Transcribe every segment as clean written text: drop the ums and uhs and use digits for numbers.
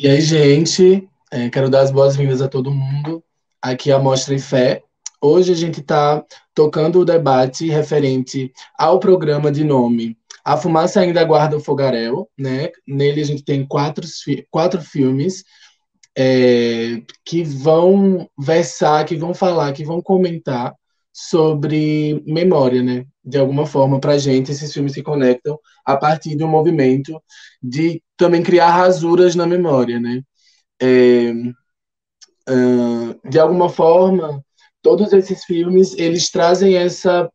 E aí, gente, quero dar as boas-vindas a todo mundo aqui à Mostra e Fé. Hoje a gente está tocando o debate referente ao programa de nome A Fumaça Ainda Guarda o Fogaréu, né? Nele a gente tem quatro filmes que vão versar, que vão falar, que vão comentar sobre memória, né? De alguma forma, para a gente, esses filmes se conectam a partir de um movimento de também criar rasuras na memória, né? É, de alguma forma, todos esses filmes, eles trazem essa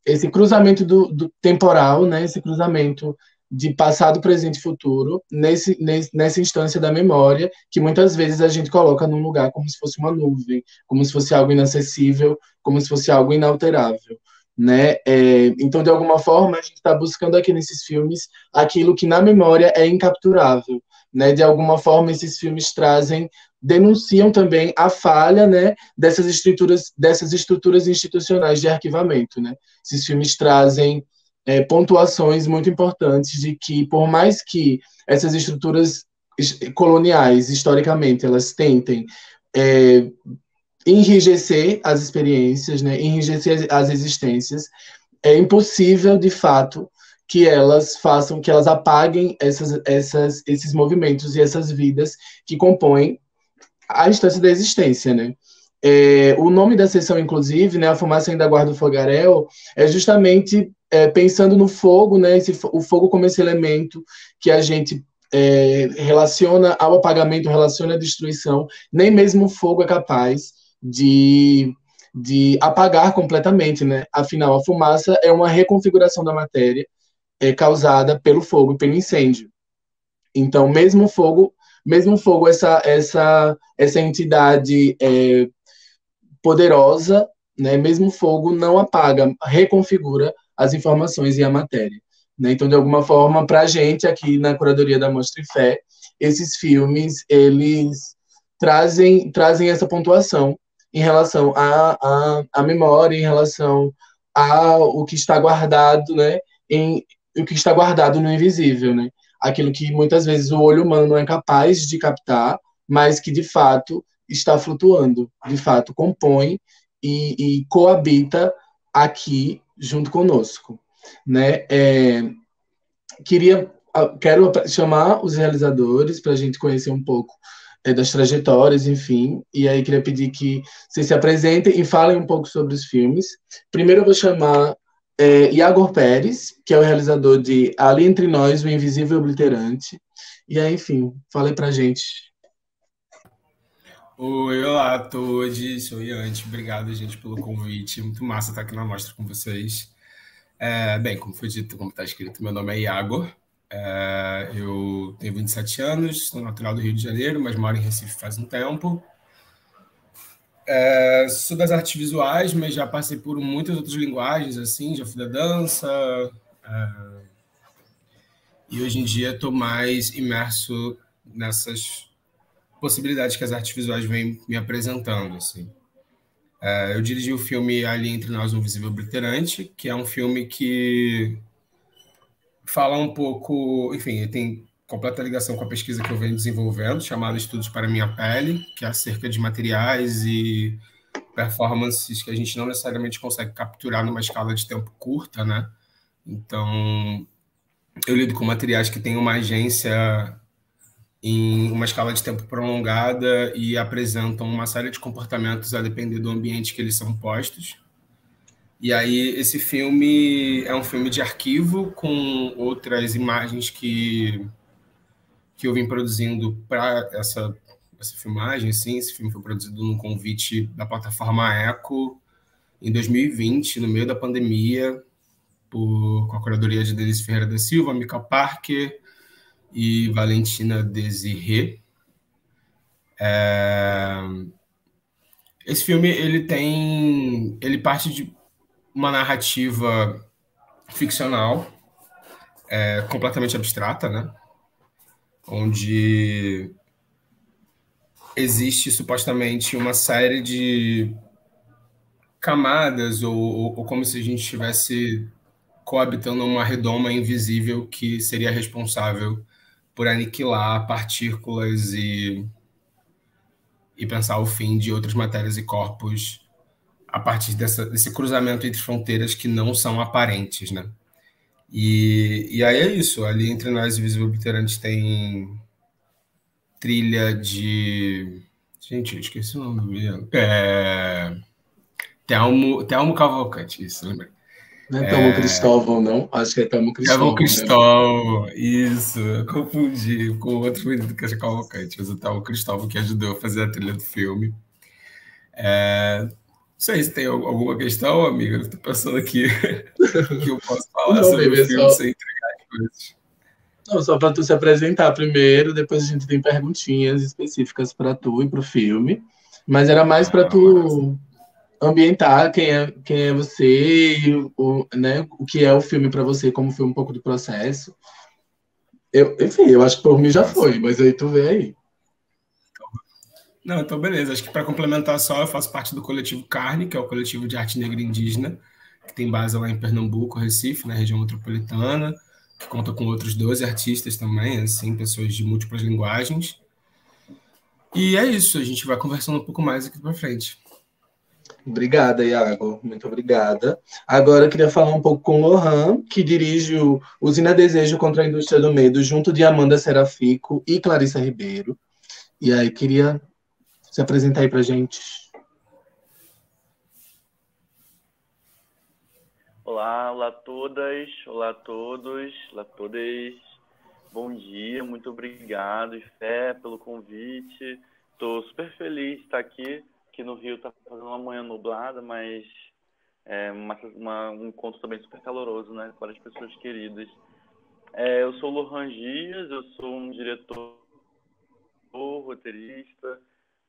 esse cruzamento do temporal, né? Esse cruzamento de passado, presente e futuro, nessa instância da memória, que muitas vezes a gente coloca num lugar como se fosse uma nuvem, como se fosse algo inacessível, como se fosse algo inalterável. Né? Então, de alguma forma, a gente está buscando aqui nesses filmes aquilo que na memória é incapturável. Né? De alguma forma, esses filmes denunciam também a falha, né, dessas estruturas institucionais de arquivamento, né? Esses filmes trazem pontuações muito importantes de que, por mais que essas estruturas coloniais, historicamente, elas tentem é, enrijecer as experiências, né, enrijecer as existências, é impossível, de fato, que elas apaguem esses movimentos e essas vidas que compõem a instância da existência, né? O nome da sessão, inclusive, né, A Fumaça Ainda Guarda o Fogaréu, é justamente pensando no fogo, né, o fogo como esse elemento que a gente relaciona ao apagamento, relaciona à destruição. Nem mesmo o fogo é capaz de apagar completamente, né? Afinal, a fumaça é uma reconfiguração da matéria causada pelo fogo, pelo incêndio. Então, mesmo fogo, essa entidade poderosa, né? Mesmo fogo não apaga, reconfigura as informações e a matéria. Né? Então, de alguma forma, para a gente aqui na curadoria da Mostra e Fé, esses filmes eles trazem essa pontuação em relação à memória, em relação ao que está guardado, né? O que está guardado no invisível, né? Aquilo que muitas vezes o olho humano não é capaz de captar, mas que de fato está flutuando, de fato compõe e coabita aqui junto conosco, né? Quero chamar os realizadores para a gente conhecer um pouco das trajetórias, enfim, e aí queria pedir que vocês se apresentem e falem um pouco sobre os filmes. Primeiro eu vou chamar Iago Pérez, que é o realizador de Ali Entre Nós, O Invisível Obliterante. E aí, enfim, fale pra gente. Oi, olá a todos, sou o Iante, obrigado, gente, pelo convite, muito massa estar aqui na mostra com vocês. Bem, como foi dito, como está escrito, meu nome é Iago, eu tenho 27 anos, sou natural do Rio de Janeiro, mas moro em Recife faz um tempo. Sou das artes visuais, mas já passei por muitas outras linguagens, assim, já fui da dança, e hoje em dia estou mais imerso nessas possibilidades que as artes visuais vêm me apresentando, assim. Eu dirigi o filme Ali Entre Nós, Um Visível Obliterante, que é um filme que fala um pouco, enfim, tem completa ligação com a pesquisa que eu venho desenvolvendo, chamada Estudos para Minha Pele, que é acerca de materiais e performances que a gente não necessariamente consegue capturar numa escala de tempo curta, né? Então, eu lido com materiais que têm uma agência em uma escala de tempo prolongada e apresentam uma série de comportamentos a depender do ambiente que eles são postos. E aí esse filme é um filme de arquivo com outras imagens que eu vim produzindo para essa filmagem. Sim, esse filme foi produzido no convite da plataforma Eco em 2020, no meio da pandemia, com a curadoria de Denise Ferreira da Silva, Mica Parker e Valentina Desirê. Esse filme ele parte de uma narrativa ficcional, completamente abstrata, né? Onde existe supostamente uma série de camadas ou como se a gente estivesse coabitando uma redoma invisível que seria responsável por aniquilar partículas e pensar o fim de outras matérias e corpos a partir desse cruzamento entre fronteiras que não são aparentes, né? E aí é isso, ali entre nós e Visível Obliterante tem trilha de... Gente, eu esqueci o nome mesmo. Telmo Cavalcante, isso, lembrei. Não é Telmo Cristóvão, não? Acho que é Telmo Telmo Cristóvão, né? Cristóvão, isso, eu confundi com outro menino que é Cavalcante, mas o Telmo Cristóvão que ajudou a fazer a trilha do filme. Não sei se tem alguma questão, amiga, eu tô pensando aqui o que eu posso falar Não, sobre o baby, é filme só... sem entregar as coisas. Não, só para tu se apresentar primeiro, depois a gente tem perguntinhas específicas para tu e para o filme. Mas era mais para Massa. tu ambientar quem é você e né, o que é o filme para você, como foi um pouco do processo. Enfim, eu acho que por mim já Massa. foi, mas aí tu vê aí. Não, então beleza. Acho que para complementar só, eu faço parte do coletivo Carne, que é o coletivo de arte negra indígena, que tem base lá em Pernambuco, Recife, na região metropolitana, que conta com outros 12 artistas também, assim, pessoas de múltiplas linguagens. E é isso, a gente vai conversando um pouco mais aqui para frente. Obrigada, Iago. Muito obrigada. Agora eu queria falar um pouco com o Lohan, que dirige o Usina Desejo contra a Indústria do Medo, junto de Amanda Serafico e Clarissa Ribeiro. E aí, queria se apresentar aí pra gente. Olá, olá a todas, olá a todos, olá a todas. Bom dia, muito obrigado, Fé, pelo convite. Estou super feliz de estar aqui. Aqui no Rio está fazendo uma manhã nublada, mas é um encontro também super caloroso, né? Com as pessoas queridas. Eu sou o Lohan Dias, eu sou um diretor, roteirista,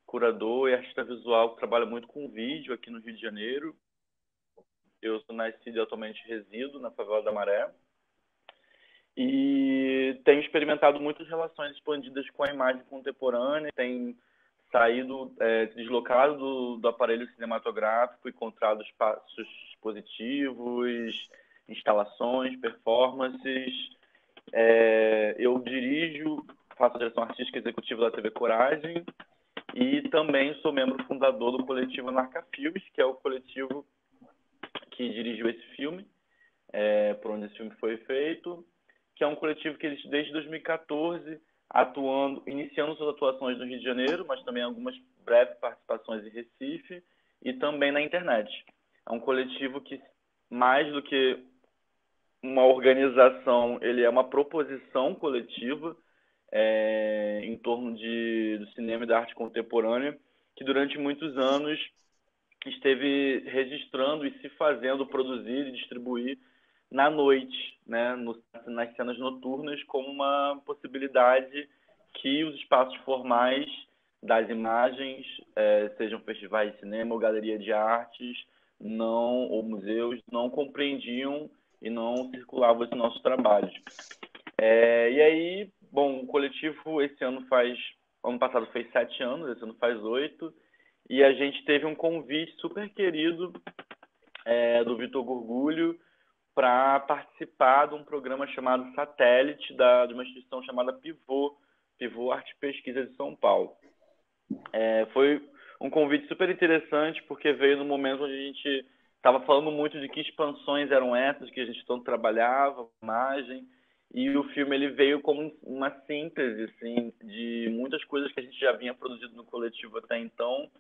curador e artista visual que trabalha muito com vídeo aqui no Rio de Janeiro. Eu sou nascido e atualmente resido na Favela da Maré. E tenho experimentado muitas relações expandidas com a imagem contemporânea, tenho saído, deslocado do aparelho cinematográfico, encontrado espaços positivos, instalações, performances. Eu dirijo, faço a direção artística executiva da TV Coragem e também sou membro fundador do coletivo Anarca Filmes, que é o coletivo que dirigiu esse filme, por onde esse filme foi feito, que é um coletivo que existe desde 2014, iniciando suas atuações no Rio de Janeiro, mas também algumas breves participações em Recife e também na internet. É um coletivo que, mais do que uma organização, ele é uma proposição coletiva em torno do cinema e da arte contemporânea, que durante muitos anos esteve registrando e se fazendo produzir e distribuir na noite, né, nas cenas noturnas, como uma possibilidade que os espaços formais das imagens, sejam festivais de cinema ou galeria de artes, ou museus, não compreendiam e não circulavam esses nossos trabalhos. E aí, bom, o coletivo ano passado fez 7 anos, esse ano faz 8, e a gente teve um convite super querido do Vitor Gurgulho para participar de um programa chamado Satélite, de uma instituição chamada Pivô Arte e Pesquisa de São Paulo. Foi um convite super interessante, porque veio no momento onde a gente estava falando muito de que expansões eram essas, que a gente tanto trabalhava, imagem, e o filme ele veio como uma síntese assim, de muitas coisas que a gente já vinha produzido no coletivo até então,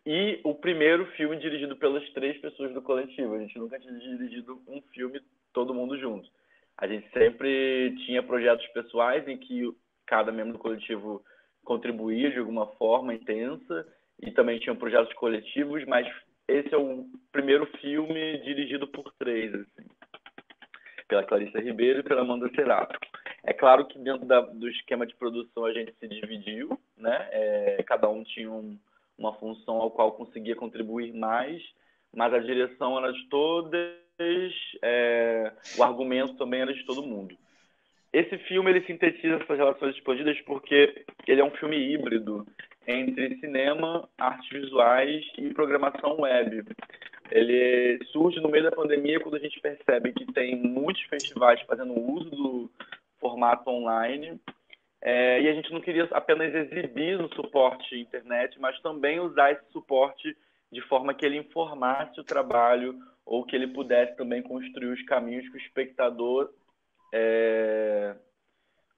e o primeiro filme dirigido pelas 3 pessoas do coletivo. A gente nunca tinha dirigido um filme todo mundo junto. A gente sempre tinha projetos pessoais em que cada membro do coletivo contribuía de alguma forma intensa, e também tinham projetos coletivos, mas esse é o primeiro filme dirigido por 3, assim, pela Clarissa Ribeiro e pela Amanda Serafico. É claro que dentro do esquema de produção a gente se dividiu, né? Cada um tinha uma função ao qual conseguia contribuir mais, mas a direção era de todas, o argumento também era de todo mundo. Esse filme ele sintetiza essas relações expandidas porque ele é um filme híbrido entre cinema, artes visuais e programação web. Ele surge no meio da pandemia, quando a gente percebe que tem muitos festivais fazendo uso formato online. E a gente não queria apenas exibir no suporte internet, mas também usar esse suporte de forma que ele informasse o trabalho ou que ele pudesse também construir os caminhos que o espectador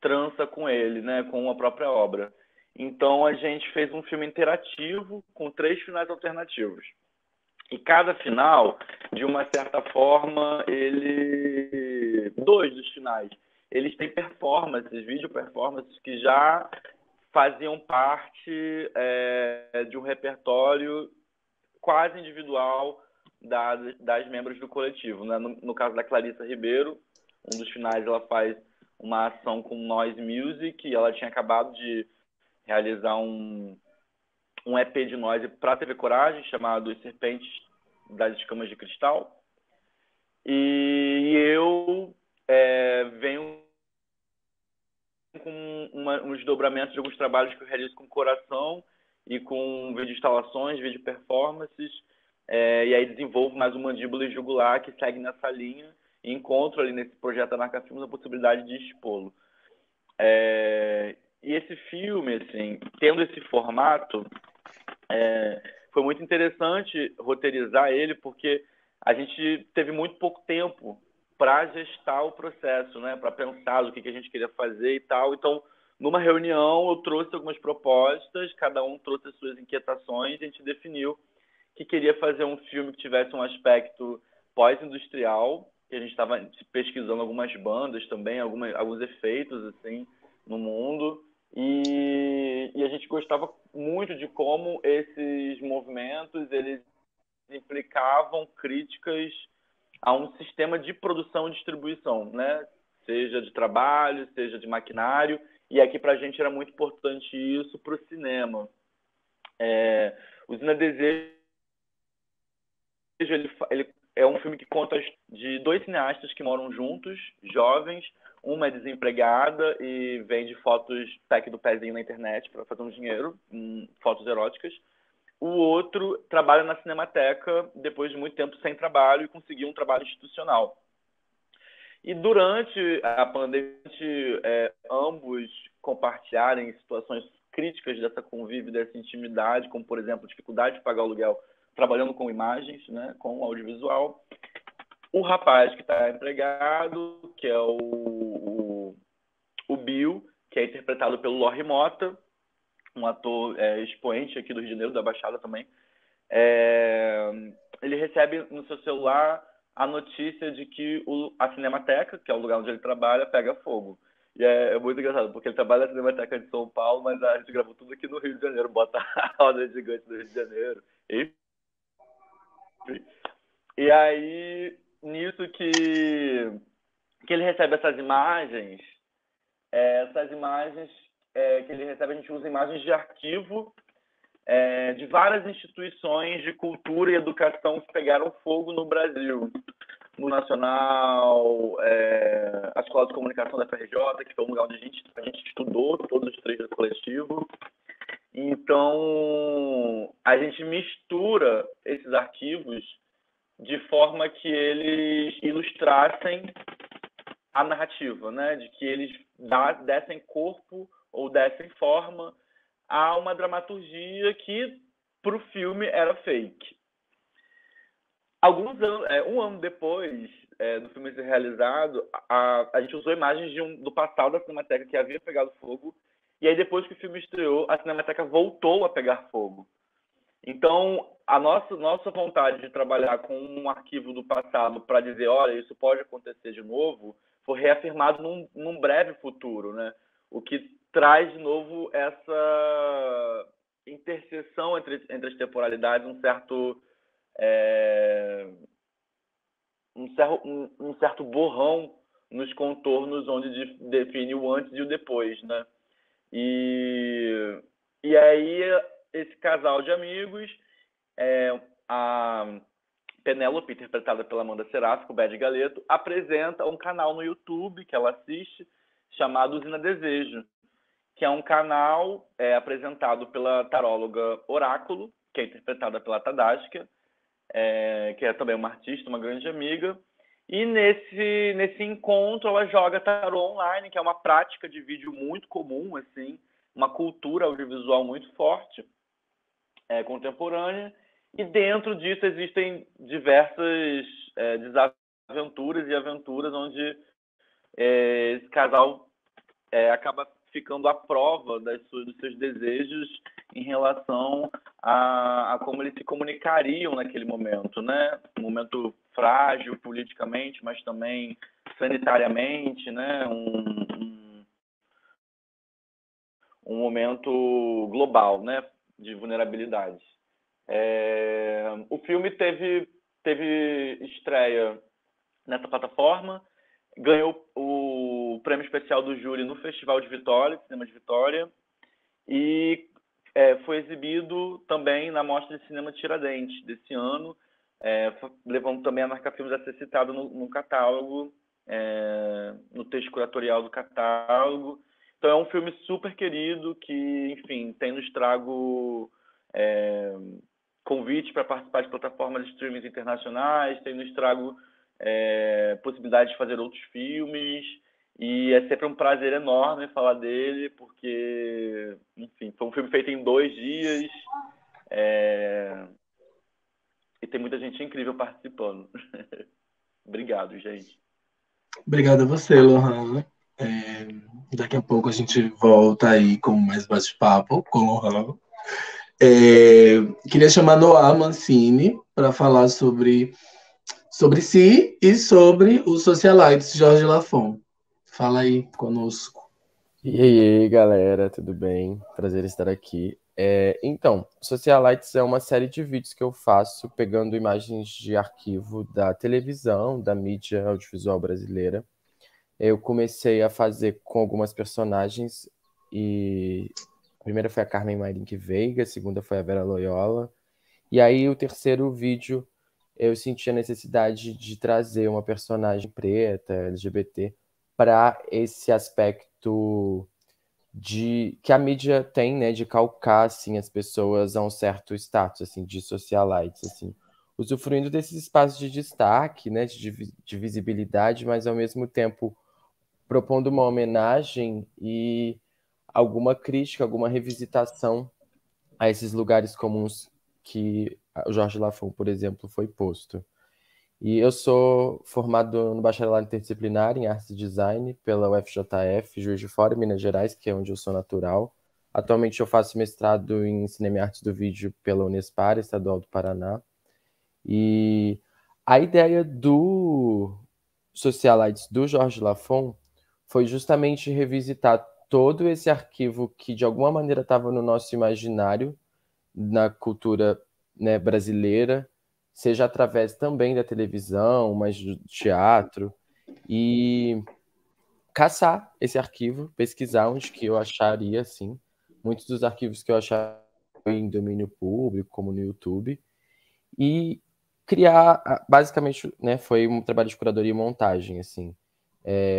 trança com ele, né, com a própria obra. Então, a gente fez um filme interativo com 3 finais alternativos. E cada final, de uma certa forma, 2 dos finais, eles têm performances, vídeo performances que já faziam parte de um repertório quase individual das membros do coletivo, né? No caso da Clarissa Ribeiro, um dos finais ela faz uma ação com noise music, e ela tinha acabado de realizar um EP de noise para a TV Coragem, chamado Os Serpentes das Escamas de Cristal. E eu venho com um desdobramento de alguns trabalhos que eu realizo com coração e com vídeo instalações, vídeo performances, e aí desenvolvo mais o Mandíbula e Jugular, que segue nessa linha, e encontro ali nesse projeto Anarca Filmes a possibilidade de expô-lo. E esse filme, assim, tendo esse formato, foi muito interessante roteirizar ele, porque a gente teve muito pouco tempo para gestar o processo, né? Para pensar o que a gente queria fazer e tal. Então, numa reunião, eu trouxe algumas propostas, cada um trouxe as suas inquietações, e a gente definiu que queria fazer um filme que tivesse um aspecto pós-industrial, que a gente estava pesquisando algumas bandas também, alguns efeitos assim no mundo, e a gente gostava muito de como esses movimentos eles implicavam críticas a um sistema de produção e distribuição, né? Seja de trabalho, seja de maquinário, e aqui para a gente era muito importante isso para o cinema. Usina Desejo ele é um filme que conta de 2 cineastas que moram juntos, jovens. Uma é desempregada e vende fotos pack do pezinho na internet para fazer um dinheiro, fotos eróticas. O outro trabalha na Cinemateca depois de muito tempo sem trabalho e conseguiu um trabalho institucional. E durante a pandemia, ambos compartilharem situações críticas dessa convívio, dessa intimidade, como, por exemplo, dificuldade de pagar o aluguel trabalhando com imagens, né, com audiovisual. O rapaz que está empregado, que é o Bill, que é interpretado pelo Lorri Mota, um ator expoente aqui do Rio de Janeiro, da Baixada também, ele recebe no seu celular a notícia de que a Cinemateca, que é o lugar onde ele trabalha, pega fogo. E é muito engraçado, porque ele trabalha na Cinemateca de São Paulo, mas a gente gravou tudo aqui no Rio de Janeiro, bota a roda gigante do Rio de Janeiro. E aí, nisso que ele recebe essas imagens que ele recebe, a gente usa imagens de arquivo de várias instituições de cultura e educação que pegaram fogo no Brasil. No Nacional, a Escola de Comunicação da FRJ, que foi um lugar onde a gente estudou, todos os 3 do coletivo. Então, a gente mistura esses arquivos de forma que eles ilustrassem a narrativa, né? De que eles dessem corpo ou dessem forma a uma dramaturgia que, para o filme, era fake. Alguns anos, um ano depois do filme ser realizado, a gente usou imagens do passado da Cinemateca que havia pegado fogo, e aí depois que o filme estreou, a Cinemateca voltou a pegar fogo. Então, a nossa vontade de trabalhar com um arquivo do passado para dizer, olha, isso pode acontecer de novo, foi reafirmado num breve futuro, né? O que traz de novo essa interseção entre as temporalidades, um certo borrão nos contornos onde define o antes e o depois, né? E aí esse casal de amigos, a Penélope, interpretada pela Amanda Seráfico, o Bad Galeto, apresenta um canal no YouTube que ela assiste, chamado Usina Desejo, que é um canal apresentado pela taróloga Oráculo, que é interpretada pela Tadasca, que é também uma artista, uma grande amiga, E nesse encontro ela joga tarô online, que é uma prática de vídeo muito comum, assim, uma cultura audiovisual muito forte, contemporânea. E dentro disso existem diversas desaventuras e aventuras onde esse casal acaba ficando à prova dos seus desejos em relação a como eles se comunicariam naquele momento, né? Um momento frágil politicamente, mas também sanitariamente, né? Um momento global, né? De vulnerabilidade. O filme teve estreia nessa plataforma, ganhou o prêmio especial do júri no Festival de Vitória, Cinema de Vitória, e foi exibido também na Mostra de Cinema Tiradentes desse ano, levando também a marca Filmes a ser citado no catálogo, no texto curatorial do catálogo. Então é um filme super querido que, enfim, tem nos trago convites para participar de plataformas de streaming internacionais, tem nos trago possibilidade de fazer outros filmes, e é sempre um prazer enorme falar dele, porque, enfim, foi um filme feito em 2 dias, e tem muita gente incrível participando. Obrigado, gente. Obrigado a você, Lohan. Daqui a pouco a gente volta aí com mais bate-papo com o Lohan. Queria chamar Noah Mancini para falar sobre si e sobre os socialites Jorge Lafon. Fala aí conosco. E aí, galera, tudo bem? Prazer estar aqui. Então, Socialites é uma série de vídeos que eu faço pegando imagens de arquivo da televisão, da mídia audiovisual brasileira. Eu comecei a fazer com algumas personagens e a primeira foi a Carmen Mairink Veiga, a segunda foi a Vera Loyola. E aí o terceiro vídeo eu senti a necessidade de trazer uma personagem preta, LGBT, para esse aspecto que a mídia tem, né, de calcar assim, as pessoas a um certo status assim, de socialites, assim, usufruindo desses espaços de destaque, né, de visibilidade, mas ao mesmo tempo propondo uma homenagem e alguma crítica, alguma revisitação a esses lugares comuns que o Jorge Lafon, por exemplo, foi posto. E eu sou formado no bacharelado interdisciplinar em Artes e Design pela UFJF, Juiz de Fora, Minas Gerais, que é onde eu sou natural. Atualmente eu faço mestrado em Cinema e Artes do Vídeo pela Unespar, Estadual do Paraná. E a ideia do Socialites do Jorge Lafon foi justamente revisitar todo esse arquivo que de alguma maneira estava no nosso imaginário, na cultura, né, brasileira, seja através também da televisão, mas do teatro, e caçar esse arquivo, pesquisar onde que eu acharia, assim, muitos dos arquivos que eu acharia em domínio público, como no YouTube, e criar, basicamente, né, foi um trabalho de curadoria e montagem, assim,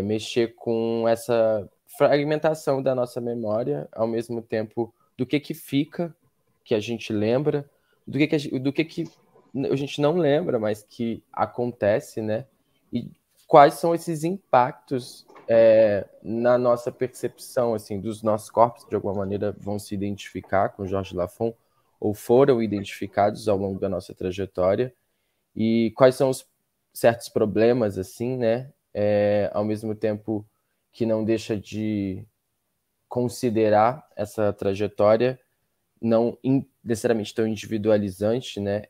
mexer com essa fragmentação da nossa memória, ao mesmo tempo do que fica, que a gente lembra, do que a gente não lembra, mas que acontece, né? E quais são esses impactos na nossa percepção, assim, dos nossos corpos, que de alguma maneira vão se identificar com Jorge Lafon, ou foram identificados ao longo da nossa trajetória, e quais são os certos problemas, assim, né? Ao mesmo tempo que não deixa de considerar essa trajetória, não necessariamente tão individualizante, né?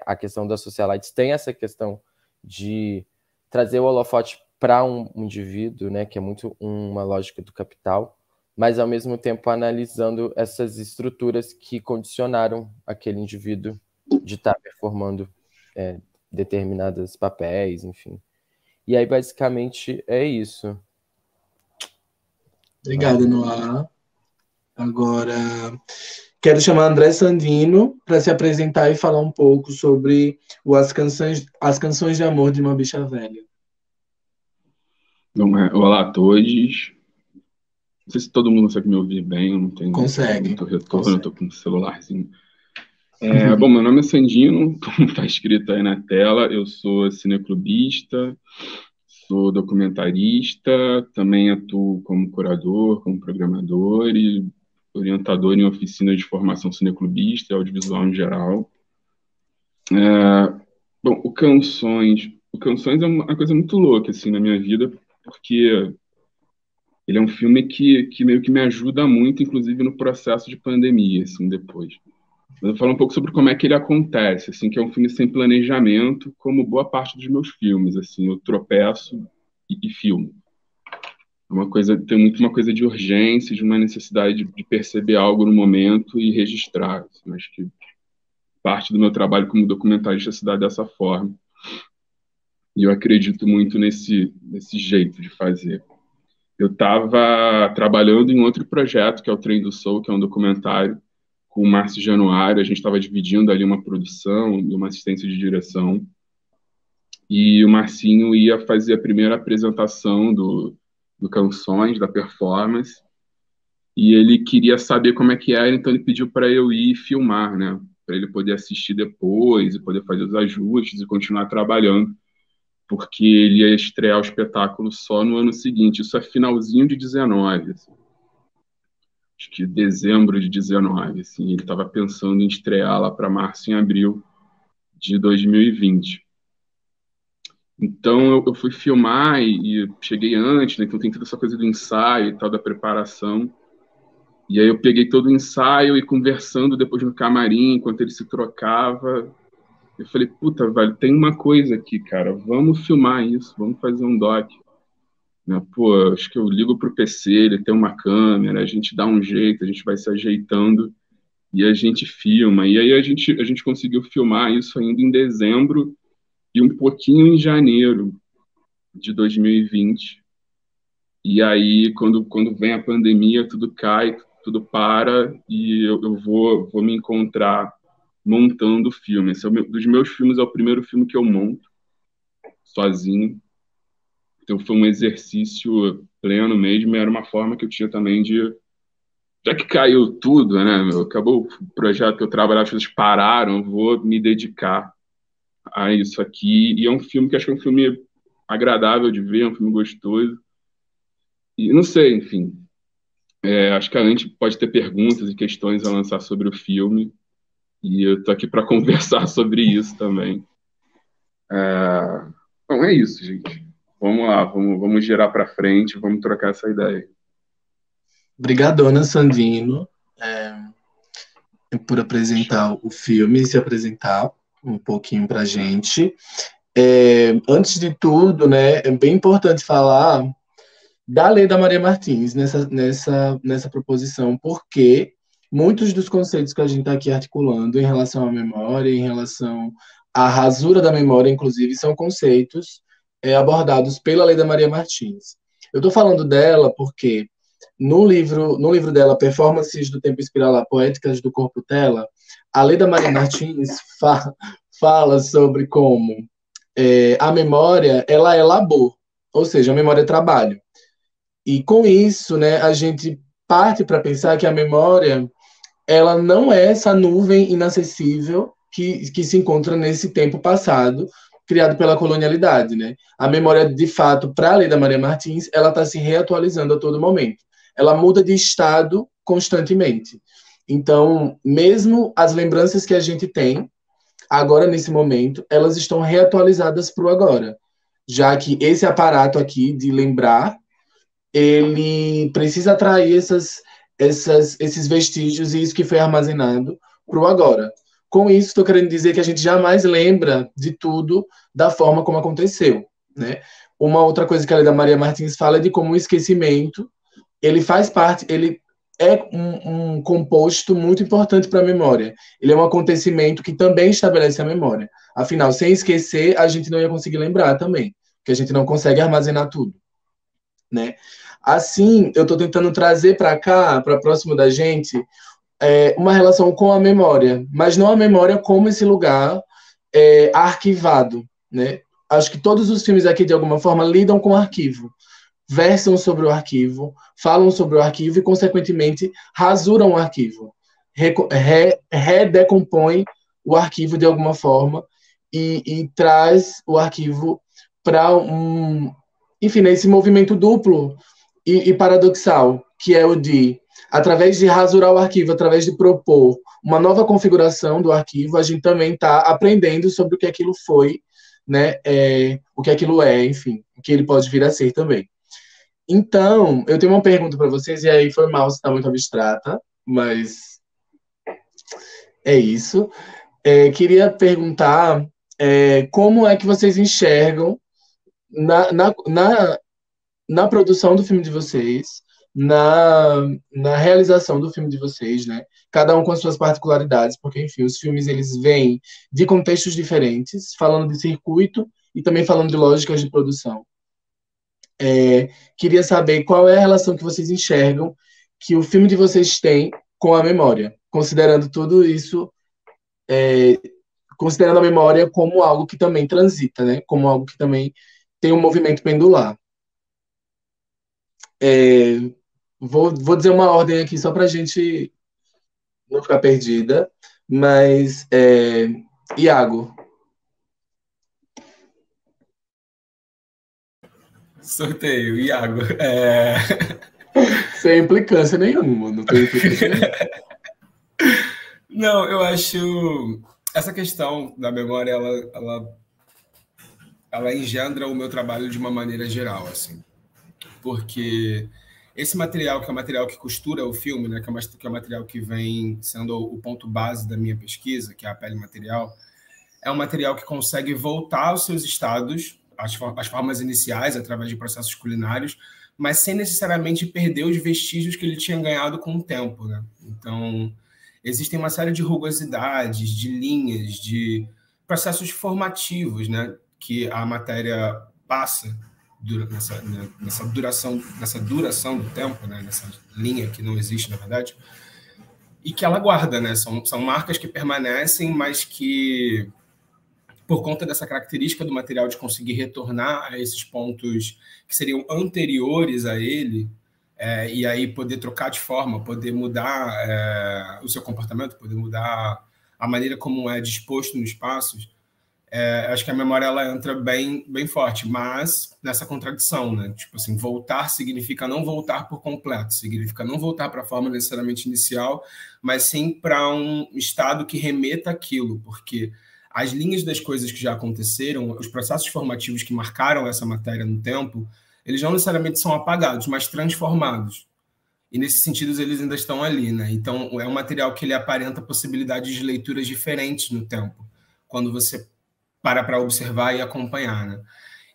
A questão das socialites tem essa questão de trazer o holofote para um indivíduo, né? Que é muito uma lógica do capital, mas ao mesmo tempo analisando essas estruturas que condicionaram aquele indivíduo de estar performando determinados papéis, enfim. E aí, basicamente, é isso. Obrigado, Noah. Agora, quero chamar André Sandino para se apresentar e falar um pouco sobre as canções de amor de uma bicha velha. Então, olá a todos. Não sei se todo mundo consegue me ouvir bem, eu não tenho Consegue. muito retorno, eu tô com um celularzinho Bom, meu nome é Sandino, como está escrito aí na tela, eu sou cineclubista, sou documentarista, também atuo como curador, como programador e orientador em oficina de formação cineclubista e audiovisual em geral. Bom, o Canções é uma coisa muito louca, assim, na minha vida, porque ele é um filme que meio que me ajuda muito, inclusive no processo de pandemia, assim, depois. Mas eu vou falar um pouco sobre como é que ele acontece, assim, que é um filme sem planejamento, como boa parte dos meus filmes, assim, eu tropeço e filmo. Tem muito uma coisa de urgência, de uma necessidade de perceber algo no momento e registrar. Assim, acho que parte do meu trabalho como documentarista se dá dessa forma. E eu acredito muito nesse jeito de fazer. Eu estava trabalhando em outro projeto, que é o Trem do Soul, que é um documentário, com o Márcio Januário. A gente estava dividindo ali uma produção e uma assistência de direção. E o Marcinho ia fazer a primeira apresentação do Canções, da performance. E ele queria saber como é que era, então ele pediu para eu ir filmar, né? Para ele poder assistir depois e poder fazer os ajustes e continuar trabalhando, porque ele ia estrear o espetáculo só no ano seguinte. Isso é finalzinho de 19, assim. Acho que dezembro de 19, assim. Ele estava pensando em estrear lá para março, em abril de 2020. Então eu fui filmar e cheguei antes, né? Então tem toda essa coisa do ensaio e tal, da preparação. E aí eu peguei todo o ensaio e conversando depois no camarim, enquanto ele se trocava, eu falei, puta, velho, tem uma coisa aqui, cara, vamos filmar isso, vamos fazer um doc. Né? Pô, acho que eu ligo pro PC, ele tem uma câmera, a gente dá um jeito, a gente vai se ajeitando e a gente filma. E aí a gente conseguiu filmar isso ainda em dezembro e um pouquinho em janeiro de 2020. E aí, quando vem a pandemia, tudo cai, tudo para, e eu vou me encontrar montando o filme. Esse é dos meus filmes, é o primeiro filme que eu monto sozinho. Então foi um exercício pleno mesmo, e era uma forma que eu tinha também de... Já que caiu tudo, né, acabou o projeto que eu trabalhava, as coisas pararam, eu vou me dedicar a isso aqui. E é um filme que acho que é um filme agradável de ver, é um filme gostoso. E não sei, enfim, acho que a gente pode ter perguntas e questões a lançar sobre o filme, e eu tô aqui para conversar sobre isso também. Bom, é isso, gente. Vamos lá, vamos girar para frente, vamos trocar essa ideia. Obrigadona, Sandino, por apresentar o filme e se apresentar um pouquinho para a gente. Antes de tudo, né, é bem importante falar da Lei da Maria Martins nessa proposição, porque muitos dos conceitos que a gente está aqui articulando em relação à memória, em relação à rasura da memória, inclusive, são conceitos abordados pela Lei da Maria Martins. Eu estou falando dela porque no livro dela, Performances do Tempo Espiralar, Poéticas do Corpo Tela, a Lei da Maria Martins fala sobre como a memória ela é labor, ou seja, a memória é trabalho. E com isso, né, a gente parte para pensar que a memória ela não é essa nuvem inacessível que se encontra nesse tempo passado, criado pela colonialidade, né? A memória, de fato, para a Lei da Maria Martins, ela está se reatualizando a todo momento. Ela muda de estado constantemente. Então, mesmo as lembranças que a gente tem agora, nesse momento, elas estão reatualizadas para o agora, já que esse aparato aqui de lembrar ele precisa atrair esses vestígios e isso que foi armazenado para o agora. Com isso, estou querendo dizer que a gente jamais lembra de tudo da forma como aconteceu, né? Uma outra coisa que a Lei da Maria Martins fala é de como o esquecimento, ele faz parte, ele é um composto muito importante para a memória. Ele é um acontecimento que também estabelece a memória. Afinal, sem esquecer, a gente não ia conseguir lembrar também, porque a gente não consegue armazenar tudo, né? Assim, eu estou tentando trazer para cá, para próximo da gente, uma relação com a memória, mas não a memória como esse lugar arquivado, né? Acho que todos os filmes aqui, de alguma forma, lidam com o arquivo, versam sobre o arquivo, falam sobre o arquivo e, consequentemente, rasuram o arquivo, redecompõe o arquivo de alguma forma e traz o arquivo para enfim, esse movimento duplo e paradoxal, que é o de, através de rasurar o arquivo, através de propor uma nova configuração do arquivo, a gente também está aprendendo sobre o que aquilo foi, né, o que aquilo é, enfim, o que ele pode vir a ser também. Então, eu tenho uma pergunta para vocês, e aí foi mal se está muito abstrata, mas é isso. Queria perguntar como é que vocês enxergam na produção do filme de vocês, na realização do filme de vocês, né? Cada um com as suas particularidades, porque, enfim, os filmes eles vêm de contextos diferentes, falando de circuito e também falando de lógicas de produção. Queria saber qual é a relação que vocês enxergam que o filme de vocês tem com a memória, considerando tudo isso, considerando a memória como algo que também transita, né? Como algo que também tem um movimento pendular. Vou dizer uma ordem aqui só para a gente não ficar perdida, mas Iago. Sorteio, Iago. Sem implicância nenhuma, não tem implicância nenhuma. Não, eu acho essa questão da memória, ela engendra o meu trabalho de uma maneira geral, assim, porque esse material, que é o material que costura o filme, né, que é o material que vem sendo o ponto base da minha pesquisa, que é a pele material, é um material que consegue voltar aos seus estados, as formas iniciais, através de processos culinários, mas sem necessariamente perder os vestígios que ele tinha ganhado com o tempo, né? Então, existem uma série de rugosidades, de linhas, de processos formativos, né, que a matéria passa nessa duração do tempo, né, nessa linha que não existe, na verdade, e que ela guarda, né? São marcas que permanecem, mas que, por conta dessa característica do material de conseguir retornar a esses pontos que seriam anteriores a ele, e aí poder trocar de forma, poder mudar o seu comportamento, poder mudar a maneira como é disposto no espaço, acho que a memória ela entra bem, bem forte, mas nessa contradição, né? Tipo assim, voltar significa não voltar por completo, significa não voltar para a forma necessariamente inicial, mas sim para um estado que remeta àquilo, porque as linhas das coisas que já aconteceram, os processos formativos que marcaram essa matéria no tempo, eles não necessariamente são apagados, mas transformados. E, nesse sentido, eles ainda estão ali, né? Então, é um material que ele aparenta possibilidades de leituras diferentes no tempo, quando você para observar e acompanhar, né?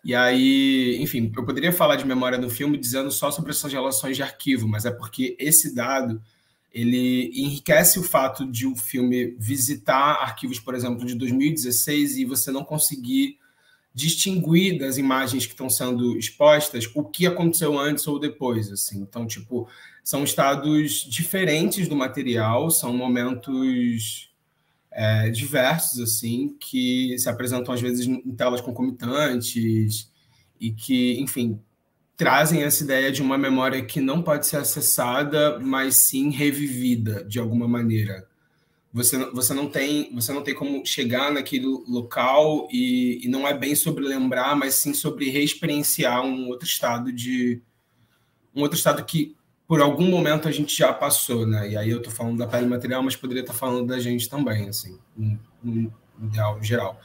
E aí, enfim, eu poderia falar de memória no filme dizendo só sobre essas relações de arquivo, mas é porque esse dado, ele enriquece o fato de um filme visitar arquivos, por exemplo, de 2016 e você não conseguir distinguir das imagens que estão sendo expostas o que aconteceu antes ou depois, assim. Então, tipo, são estados diferentes do material, são momentos diversos, assim, que se apresentam às vezes em telas concomitantes e que, enfim, trazem essa ideia de uma memória que não pode ser acessada, mas sim revivida de alguma maneira. Você não tem como chegar naquele local e não é bem sobre lembrar, mas sim sobre reexperienciar um outro estado que por algum momento a gente já passou, né? E aí eu estou falando da pele material, mas poderia estar falando da gente também, assim, no ideal geral.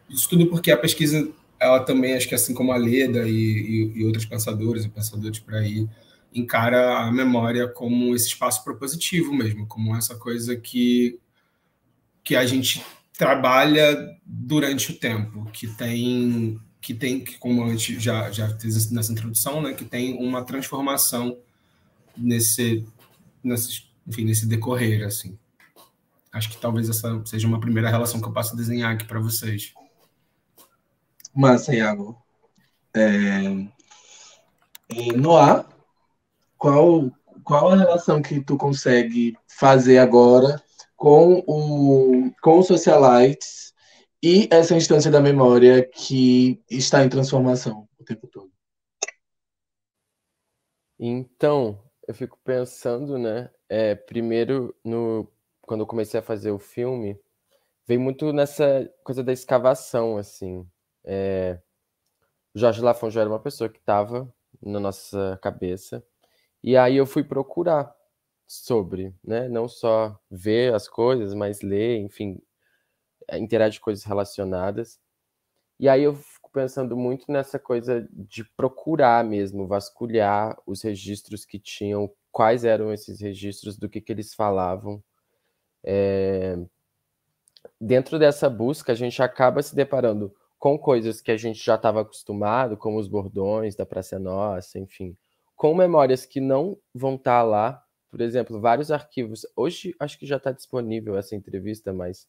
Isso tudo porque a pesquisa, ela também, acho que assim como a Leda e outros pensadores e pensadores por aí, encara a memória como esse espaço propositivo mesmo, como essa coisa que a gente trabalha durante o tempo, que como a gente já fez nessa introdução, né, que tem uma transformação nesse decorrer, assim. Acho que talvez essa seja uma primeira relação que eu possa desenhar aqui para vocês. Massa, Iago. Noah, qual a relação que tu consegue fazer agora com o Socialites e essa instância da memória que está em transformação o tempo todo? Então, eu fico pensando, né? Primeiro, quando eu comecei a fazer o filme, veio muito nessa coisa da escavação, assim. Jorge Lafon já era uma pessoa que estava na nossa cabeça. E aí eu fui procurar sobre, né? Não só ver as coisas, mas ler, enfim, interagir coisas relacionadas. E aí eu fico pensando muito nessa coisa de procurar mesmo, vasculhar os registros que tinham, quais eram esses registros, do que eles falavam. Dentro dessa busca, a gente acaba se deparando com coisas que a gente já estava acostumado, como os bordões da Praça é Nossa, enfim, com memórias que não vão estar lá. Por exemplo, vários arquivos. Hoje acho que já está disponível essa entrevista, mas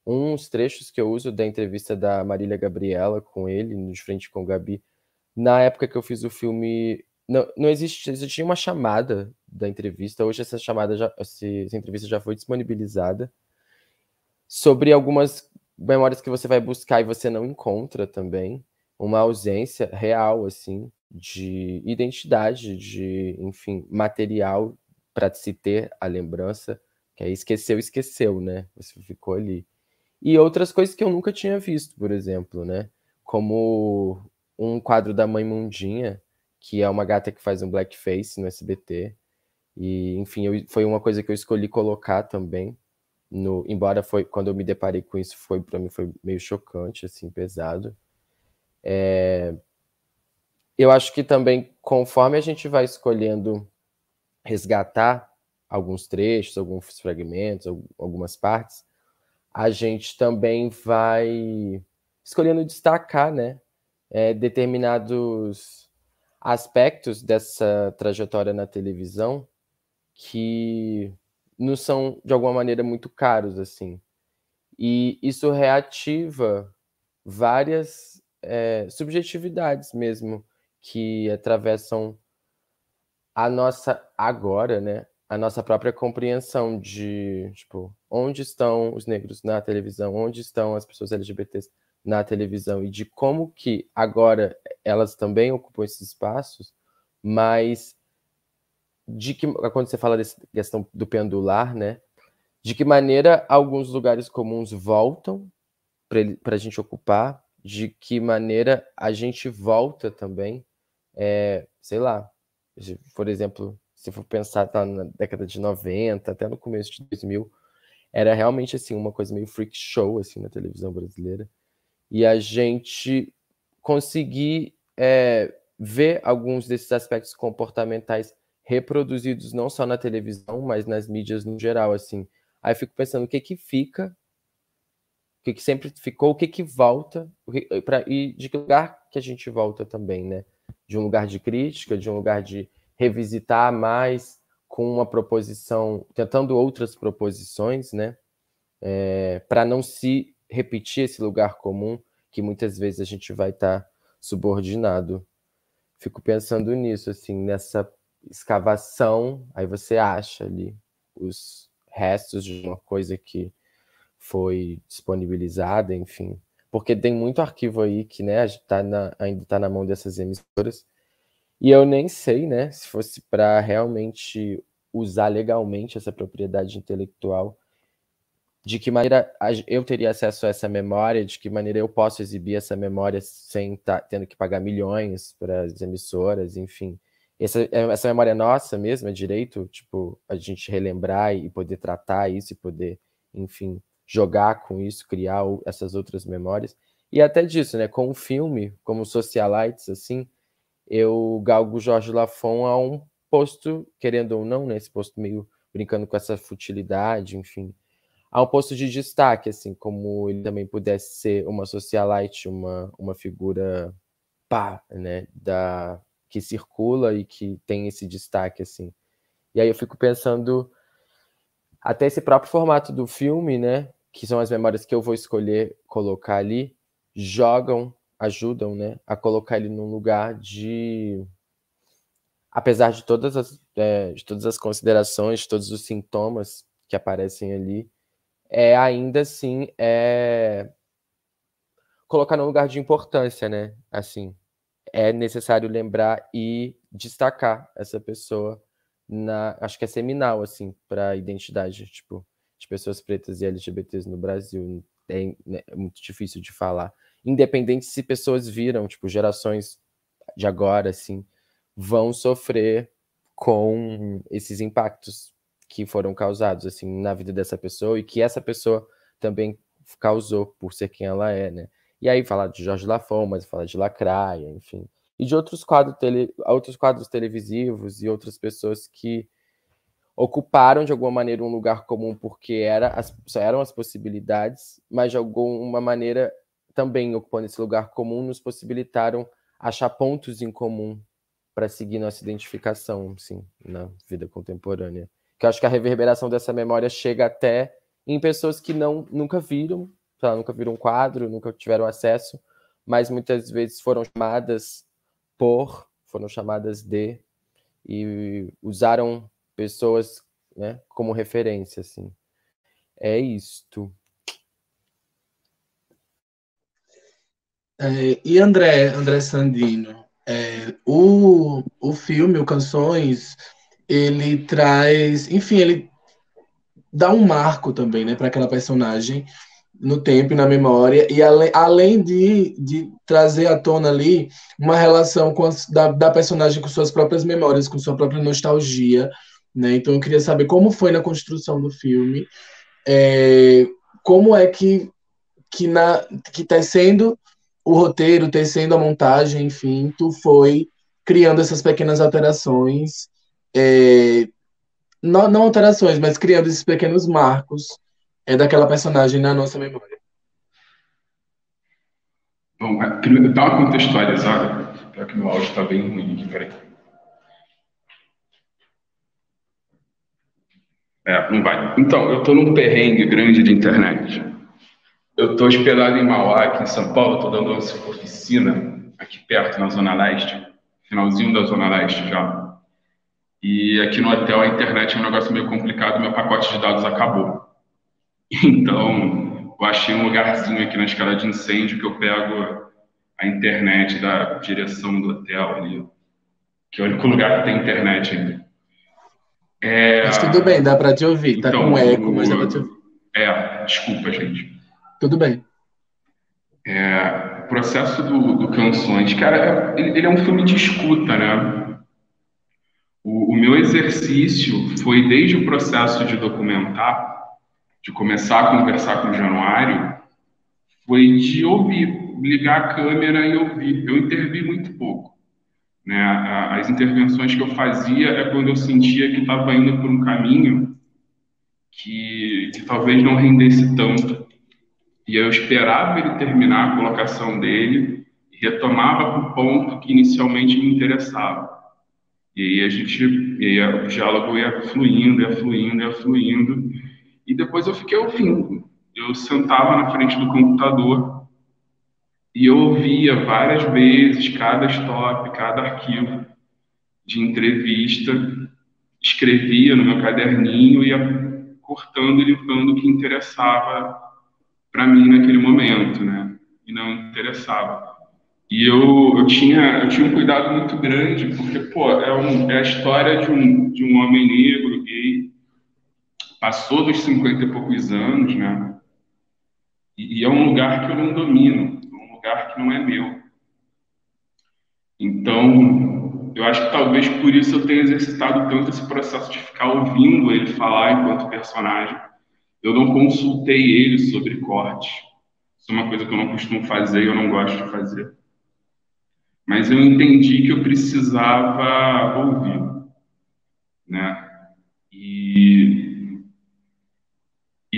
uns trechos que eu uso da entrevista da Marília Gabriela com ele, no De Frente com o Gabi, na época que eu fiz o filme, não existia uma chamada da entrevista. Hoje essa entrevista já foi disponibilizada, sobre algumas memórias que você vai buscar e você não encontra também, uma ausência real, assim, de identidade, de, enfim, material para se ter a lembrança, que aí esqueceu, né? Você ficou ali. E outras coisas que eu nunca tinha visto, por exemplo, né? Como um quadro da Mãe Mundinha, que é uma gata que faz um blackface no SBT. E, enfim, foi uma coisa que eu escolhi colocar também. Embora quando eu me deparei com isso, para mim foi meio chocante, assim, pesado. Eu acho que também, conforme a gente vai escolhendo resgatar alguns trechos, alguns fragmentos, algumas partes, a gente também vai escolhendo destacar, né, determinados aspectos dessa trajetória na televisão que nos são, de alguma maneira, muito caros, assim. E isso reativa várias subjetividades mesmo, que atravessam a nossa agora, né? A nossa própria compreensão de, tipo, onde estão os negros na televisão, onde estão as pessoas LGBTs na televisão, e de como que agora elas também ocupam esses espaços, mas quando você fala dessa questão do pendular, né? De que maneira alguns lugares comuns voltam para a gente ocupar, de que maneira a gente volta também, sei lá, por exemplo, se for pensar tá na década de 90, até no começo de 2000, era realmente assim uma coisa meio freak show assim na televisão brasileira, e a gente conseguir ver alguns desses aspectos comportamentais reproduzidos não só na televisão, mas nas mídias no geral, assim. Aí eu fico pensando o que fica, o que sempre ficou, o que volta, e de que lugar que a gente volta também, né? De um lugar de crítica, de um lugar de revisitar mais com uma proposição, tentando outras proposições, né? Para não se repetir esse lugar comum que muitas vezes a gente vai estar subordinado. Fico pensando nisso, assim, nessa escavação, aí você acha ali os restos de uma coisa que foi disponibilizada, enfim. Porque tem muito arquivo aí que, né, ainda está na mão dessas emissoras. E eu nem sei, né, se fosse para realmente usar legalmente essa propriedade intelectual, de que maneira eu teria acesso a essa memória, de que maneira eu posso exibir essa memória sem tendo que pagar milhões para as emissoras, enfim. Essa memória é nossa mesmo, é direito, tipo, a gente relembrar e poder tratar isso e poder, enfim, jogar com isso, criar essas outras memórias. E até disso, né, com o filme, como Socialites, assim, eu galgo Jorge Lafon a um posto, querendo ou não, né, esse posto meio brincando com essa futilidade, enfim, a um posto de destaque, assim, como ele também pudesse ser uma socialite, uma figura pá, né, que circula e que tem esse destaque, assim. E aí eu fico pensando até esse próprio formato do filme, né, que são as memórias que eu vou escolher colocar ali, ajudam, né, a colocar ele num lugar de, apesar de todas as considerações, de todos os sintomas que aparecem ali, ainda assim colocar no lugar de importância, né? Assim, é necessário lembrar e destacar essa pessoa acho que é seminal, assim, para a identidade, tipo, de pessoas pretas e LGBTs no Brasil. É muito difícil de falar. Independente se pessoas viram, tipo, gerações de agora, assim, vão sofrer com esses impactos que foram causados, assim, na vida dessa pessoa e que essa pessoa também causou por ser quem ela é, né? E aí falar de Jorge Lafon, mas falar de Lacraia, enfim. E de outros quadros televisivos e outras pessoas que ocuparam de alguma maneira um lugar comum porque só eram as possibilidades, mas de alguma maneira também ocupando esse lugar comum nos possibilitaram achar pontos em comum para seguir nossa identificação, sim, na vida contemporânea. Que eu acho que a reverberação dessa memória chega até em pessoas que nunca viram, nunca viram um quadro, nunca tiveram acesso, mas muitas vezes foram chamadas de, e usaram pessoas, né, como referência, assim. É isto. E André Sandino, o filme, o Canções, ele traz, enfim, ele dá um marco também, né, para aquela personagem no tempo e na memória, e além de trazer à tona ali uma relação da personagem com suas próprias memórias, com sua própria nostalgia, né? Então eu queria saber como foi na construção do filme, como é que tecendo o roteiro, tecendo a montagem, enfim, tu foi criando essas pequenas alterações, não alterações, mas criando esses pequenos marcos daquela personagem na nossa memória. Bom, primeiro, dá uma contextualizada, já que meu áudio está bem ruim aqui, peraí. Não vai. Então, eu estou num perrengue grande de internet. Eu estou hospedado em Mauá, aqui em São Paulo, estou dando oficina aqui perto, na Zona Leste, finalzinho da Zona Leste já. E aqui no hotel a internet é um negócio meio complicado, meu pacote de dados acabou. Então, eu achei um lugarzinho aqui na escala de incêndio que eu pego a internet da direção do hotel ali, que é o único lugar que tem internet ainda. Mas tudo bem, dá para te ouvir. Tá Então, com eco, mas dá para te ouvir. Desculpa, gente. Tudo bem. O processo do Canções, cara, ele é um filme de escuta, né? O meu exercício foi desde o processo de documentar, de começar a conversar com o Januário, foi de ouvir, ligar a câmera e ouvir. Eu intervi muito pouco, né? As intervenções que eu fazia é quando eu sentia que estava indo por um caminho que talvez não rendesse tanto. E eu esperava ele terminar a colocação dele e retomava para o ponto que inicialmente me interessava. E aí o diálogo ia fluindo, ia fluindo, ia fluindo. E depois eu fiquei ouvindo. Eu sentava na frente do computador e eu ouvia várias vezes cada stop, cada arquivo de entrevista, escrevia no meu caderninho e ia cortando e limpando o que interessava para mim naquele momento, né? E não interessava. E eu tinha um cuidado muito grande, porque, pô, é a história de um homem negro, gay, passou dos 50 e poucos anos, né? E é um lugar que eu não domino, é um lugar que não é meu. Então, eu acho que talvez por isso eu tenha exercitado tanto esse processo de ficar ouvindo ele falar enquanto personagem. Eu não consultei ele sobre corte. Isso é uma coisa que eu não costumo fazer, eu não gosto de fazer. Mas eu entendi que eu precisava ouvir, né? E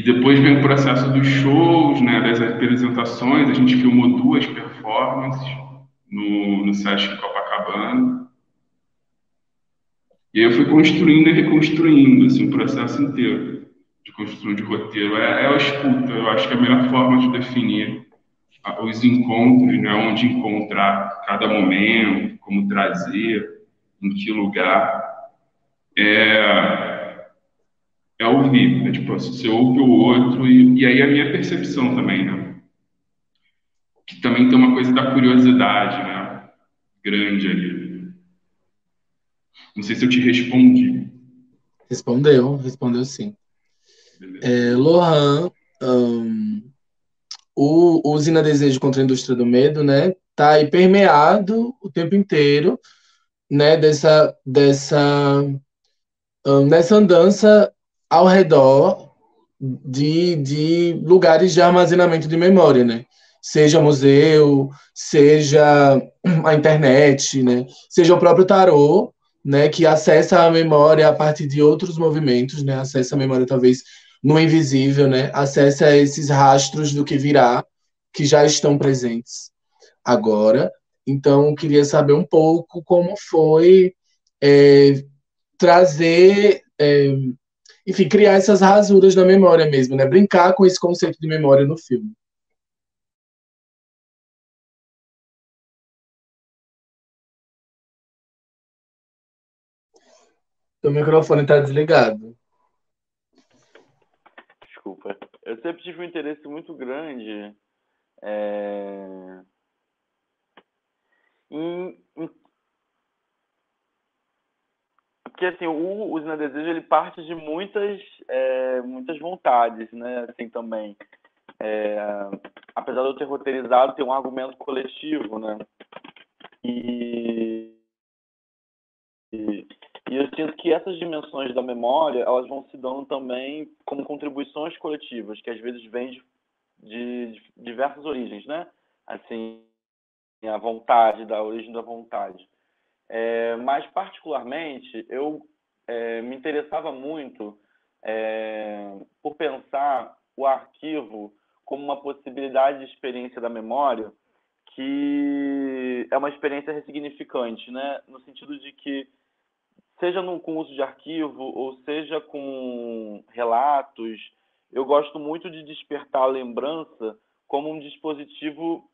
depois vem o processo dos shows, né, das apresentações. A gente filmou 2 performances no Sesc Copacabana. E aí eu fui construindo e reconstruindo, assim, o processo inteiro de construção de roteiro. É a escuta, eu acho que é a melhor forma de definir os encontros, né, onde encontrar cada momento, como trazer, em que lugar. É ouvir, tipo, você ouve o outro e aí a minha percepção também, né? Que também tem uma coisa da curiosidade, né? Grande ali. Não sei se eu te respondi. Respondeu sim. Beleza. Lohan, o Usina Desejo contra a Indústria do Medo, né, tá aí permeado o tempo inteiro, né, nessa andança ao redor de lugares de armazenamento de memória, né? Seja museu, seja a internet, né? Seja o próprio tarô, né? Que acessa a memória a partir de outros movimentos, né? Acessa a memória talvez no invisível, né? Acessa esses rastros do que virá, que já estão presentes agora. Então, eu queria saber um pouco como foi trazer, enfim, criar essas rasuras na memória mesmo, né? Brincar com esse conceito de memória no filme. O microfone está desligado. Desculpa. Eu sempre tive um interesse muito grande em porque assim, o Usina Desejo ele parte de muitas vontades, né? Assim também. É, apesar de eu ter roteirizado, tem um argumento coletivo, né? E, e, e eu sinto que essas dimensões da memória, elas vão se dando também como contribuições coletivas, que às vezes vêm de diversas origens, né? Assim, a vontade, da origem da vontade. Mas, particularmente, eu me interessava muito por pensar o arquivo como uma possibilidade de experiência da memória que é uma experiência ressignificante, né? No sentido de que, seja com uso de arquivo ou seja com relatos, eu gosto muito de despertar a lembrança como um dispositivo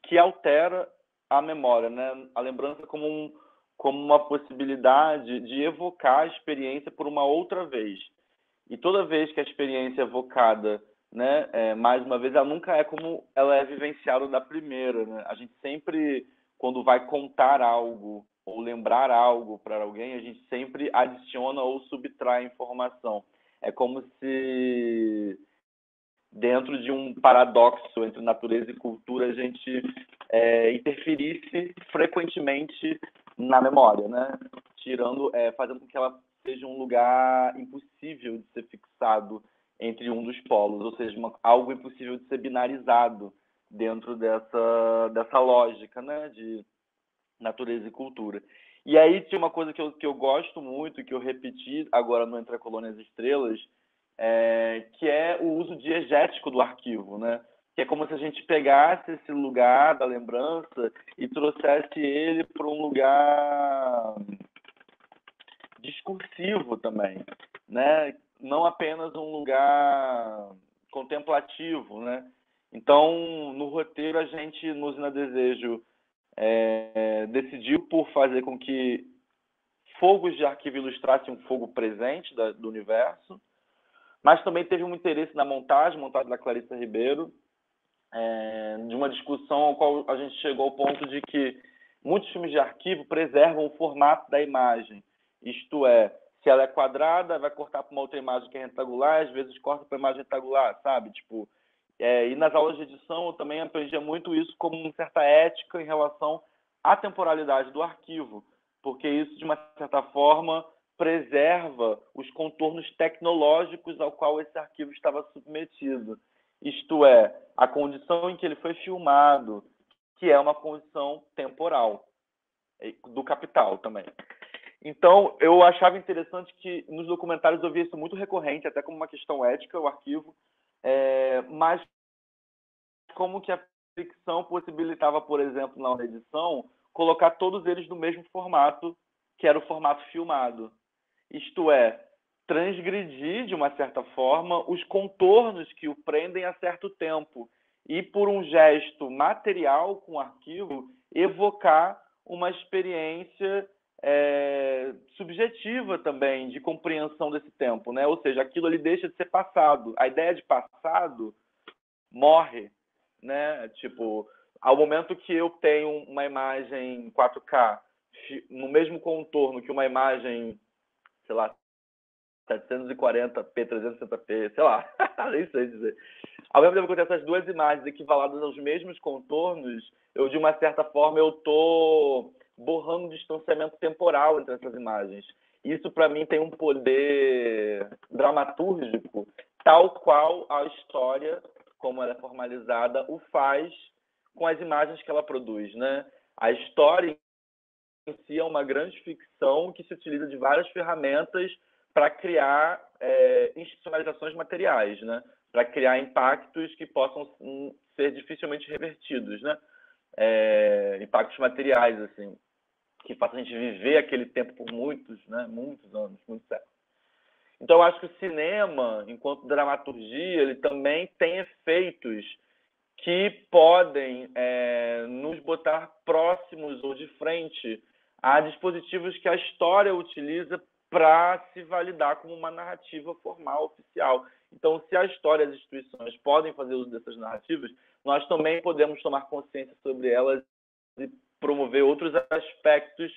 que altera a memória, né? A lembrança como uma possibilidade de evocar a experiência por uma outra vez. E toda vez que a experiência é evocada, né, mais uma vez, ela nunca é como ela é vivenciada da primeira, né? A gente sempre, quando vai contar algo ou lembrar algo para alguém, a gente sempre adiciona ou subtrai informação. É como se, dentro de um paradoxo entre natureza e cultura, a gente interferisse frequentemente na memória, né? Fazendo com que ela seja um lugar impossível de ser fixado entre um dos polos, ou seja, algo impossível de ser binarizado dentro dessa lógica, né, de natureza e cultura. E aí tinha uma coisa que eu gosto muito, que eu repeti agora no Entre a Colônia e as Estrelas, que é o uso diegético do arquivo, né? Que é como se a gente pegasse esse lugar da lembrança e trouxesse ele para um lugar discursivo também, né? Não apenas um lugar contemplativo, né? Então, no roteiro, a gente, no Usina Desejo, decidiu por fazer com que fogos de arquivo ilustrassem um fogo presente do universo, mas também teve um interesse na montagem da Clarissa Ribeiro, de uma discussão ao qual a gente chegou ao ponto de que muitos filmes de arquivo preservam o formato da imagem. Isto é, se ela é quadrada, vai cortar para uma outra imagem que é retangular, às vezes corta para a imagem retangular, sabe? Tipo, e nas aulas de edição eu também aprendia muito isso como uma certa ética em relação à temporalidade do arquivo, porque isso, de uma certa forma, preserva os contornos tecnológicos ao qual esse arquivo estava submetido. Isto é, a condição em que ele foi filmado, que é uma condição temporal, do capital também. Então, eu achava interessante que nos documentários eu via isso muito recorrente, até como uma questão ética, o arquivo, mas como que a ficção possibilitava, por exemplo, na edição, colocar todos eles no mesmo formato, que era o formato filmado. Isto é, transgredir, de uma certa forma, os contornos que o prendem a certo tempo. E, por um gesto material com o arquivo, evocar uma experiência subjetiva também, de compreensão desse tempo, né? Ou seja, aquilo ali deixa de ser passado. A ideia de passado morre, né? Tipo, ao momento que eu tenho uma imagem 4K no mesmo contorno que uma imagem, sei lá, 740p, 360p, sei lá, nem sei dizer. Ao mesmo tempo que eu tenho essas duas imagens equivaladas aos mesmos contornos, eu, de uma certa forma, eu tô borrando o distanciamento temporal entre essas imagens. Isso, para mim, tem um poder dramatúrgico, tal qual a história, como ela é formalizada, o faz com as imagens que ela produz, né? A história em si é uma grande ficção que se utiliza de várias ferramentas para criar institucionalizações materiais, né? Para criar impactos que possam ser dificilmente revertidos, né? Impactos materiais, assim, que façam a gente viver aquele tempo por muitos anos, muitos séculos. Então, eu acho que o cinema, enquanto dramaturgia, ele também tem efeitos que podem nos botar próximos ou de frente a dispositivos que a história utiliza para se validar como uma narrativa formal, oficial. Então, se a história e as instituições podem fazer uso dessas narrativas, nós também podemos tomar consciência sobre elas e promover outros aspectos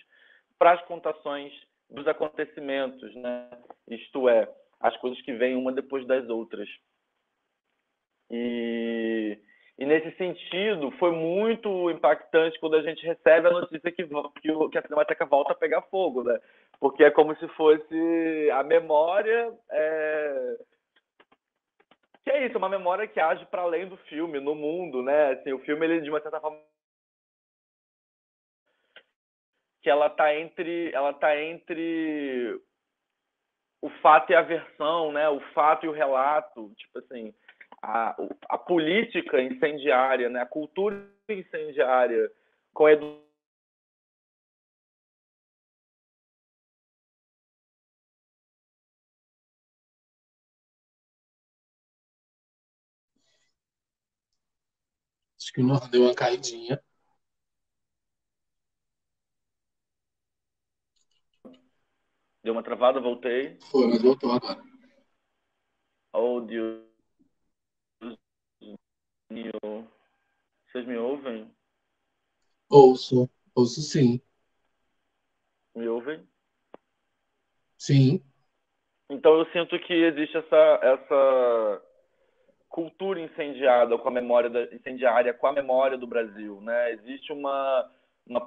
para as contações dos acontecimentos, né? Isto é, as coisas que vêm uma depois das outras. E nesse sentido, foi muito impactante quando a gente recebe a notícia que a Cinemateca volta a pegar fogo, né? Porque é como se fosse a memória... Que é isso, uma memória que age para além do filme, no mundo, né? Assim, o filme, ele, de uma certa forma, que ela tá entre o fato e a versão, né? O fato e o relato, tipo assim, a política incendiária, né? A cultura incendiária com a Acho que o Nohan deu uma caidinha. Deu uma travada, voltei. Foi, mas voltou agora. Oh, Deus. Vocês me ouvem? Ouço sim. Me ouvem? Sim. Então eu sinto que existe essa cultura incendiada com a memória incendiária com a memória do Brasil, né? Existe uma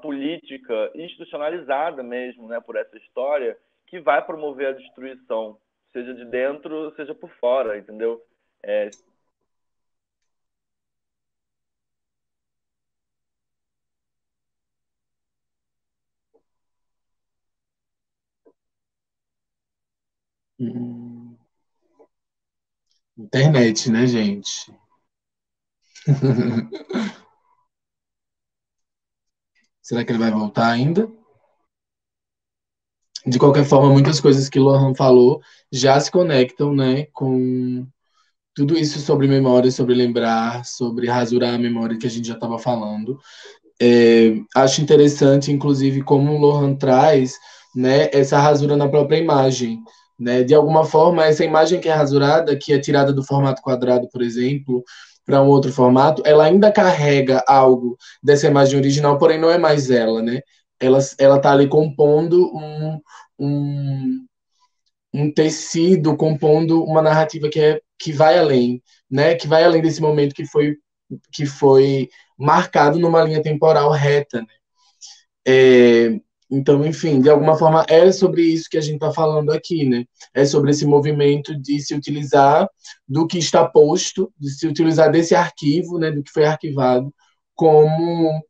política institucionalizada mesmo, né, por essa história que vai promover a destruição, seja de dentro, seja por fora, entendeu? Internet, né, gente? Será que ele vai voltar ainda? De qualquer forma, muitas coisas que Lohan falou já se conectam, né, com tudo isso sobre memória, sobre lembrar, sobre rasurar a memória que a gente já estava falando. Acho interessante, inclusive, como o Lohan traz, né, essa rasura na própria imagem. Né? De alguma forma, essa imagem que é rasurada, que é tirada do formato quadrado, por exemplo, para um outro formato, ela ainda carrega algo dessa imagem original, porém não é mais ela, né? Ela está ali compondo um, um tecido, compondo uma narrativa que vai além, né? Que vai além desse momento que foi marcado numa linha temporal reta, né? Então, enfim, de alguma forma é sobre isso que a gente está falando aqui, né? É sobre esse movimento de se utilizar do que está posto, de se utilizar desse arquivo, né, do que foi arquivado, como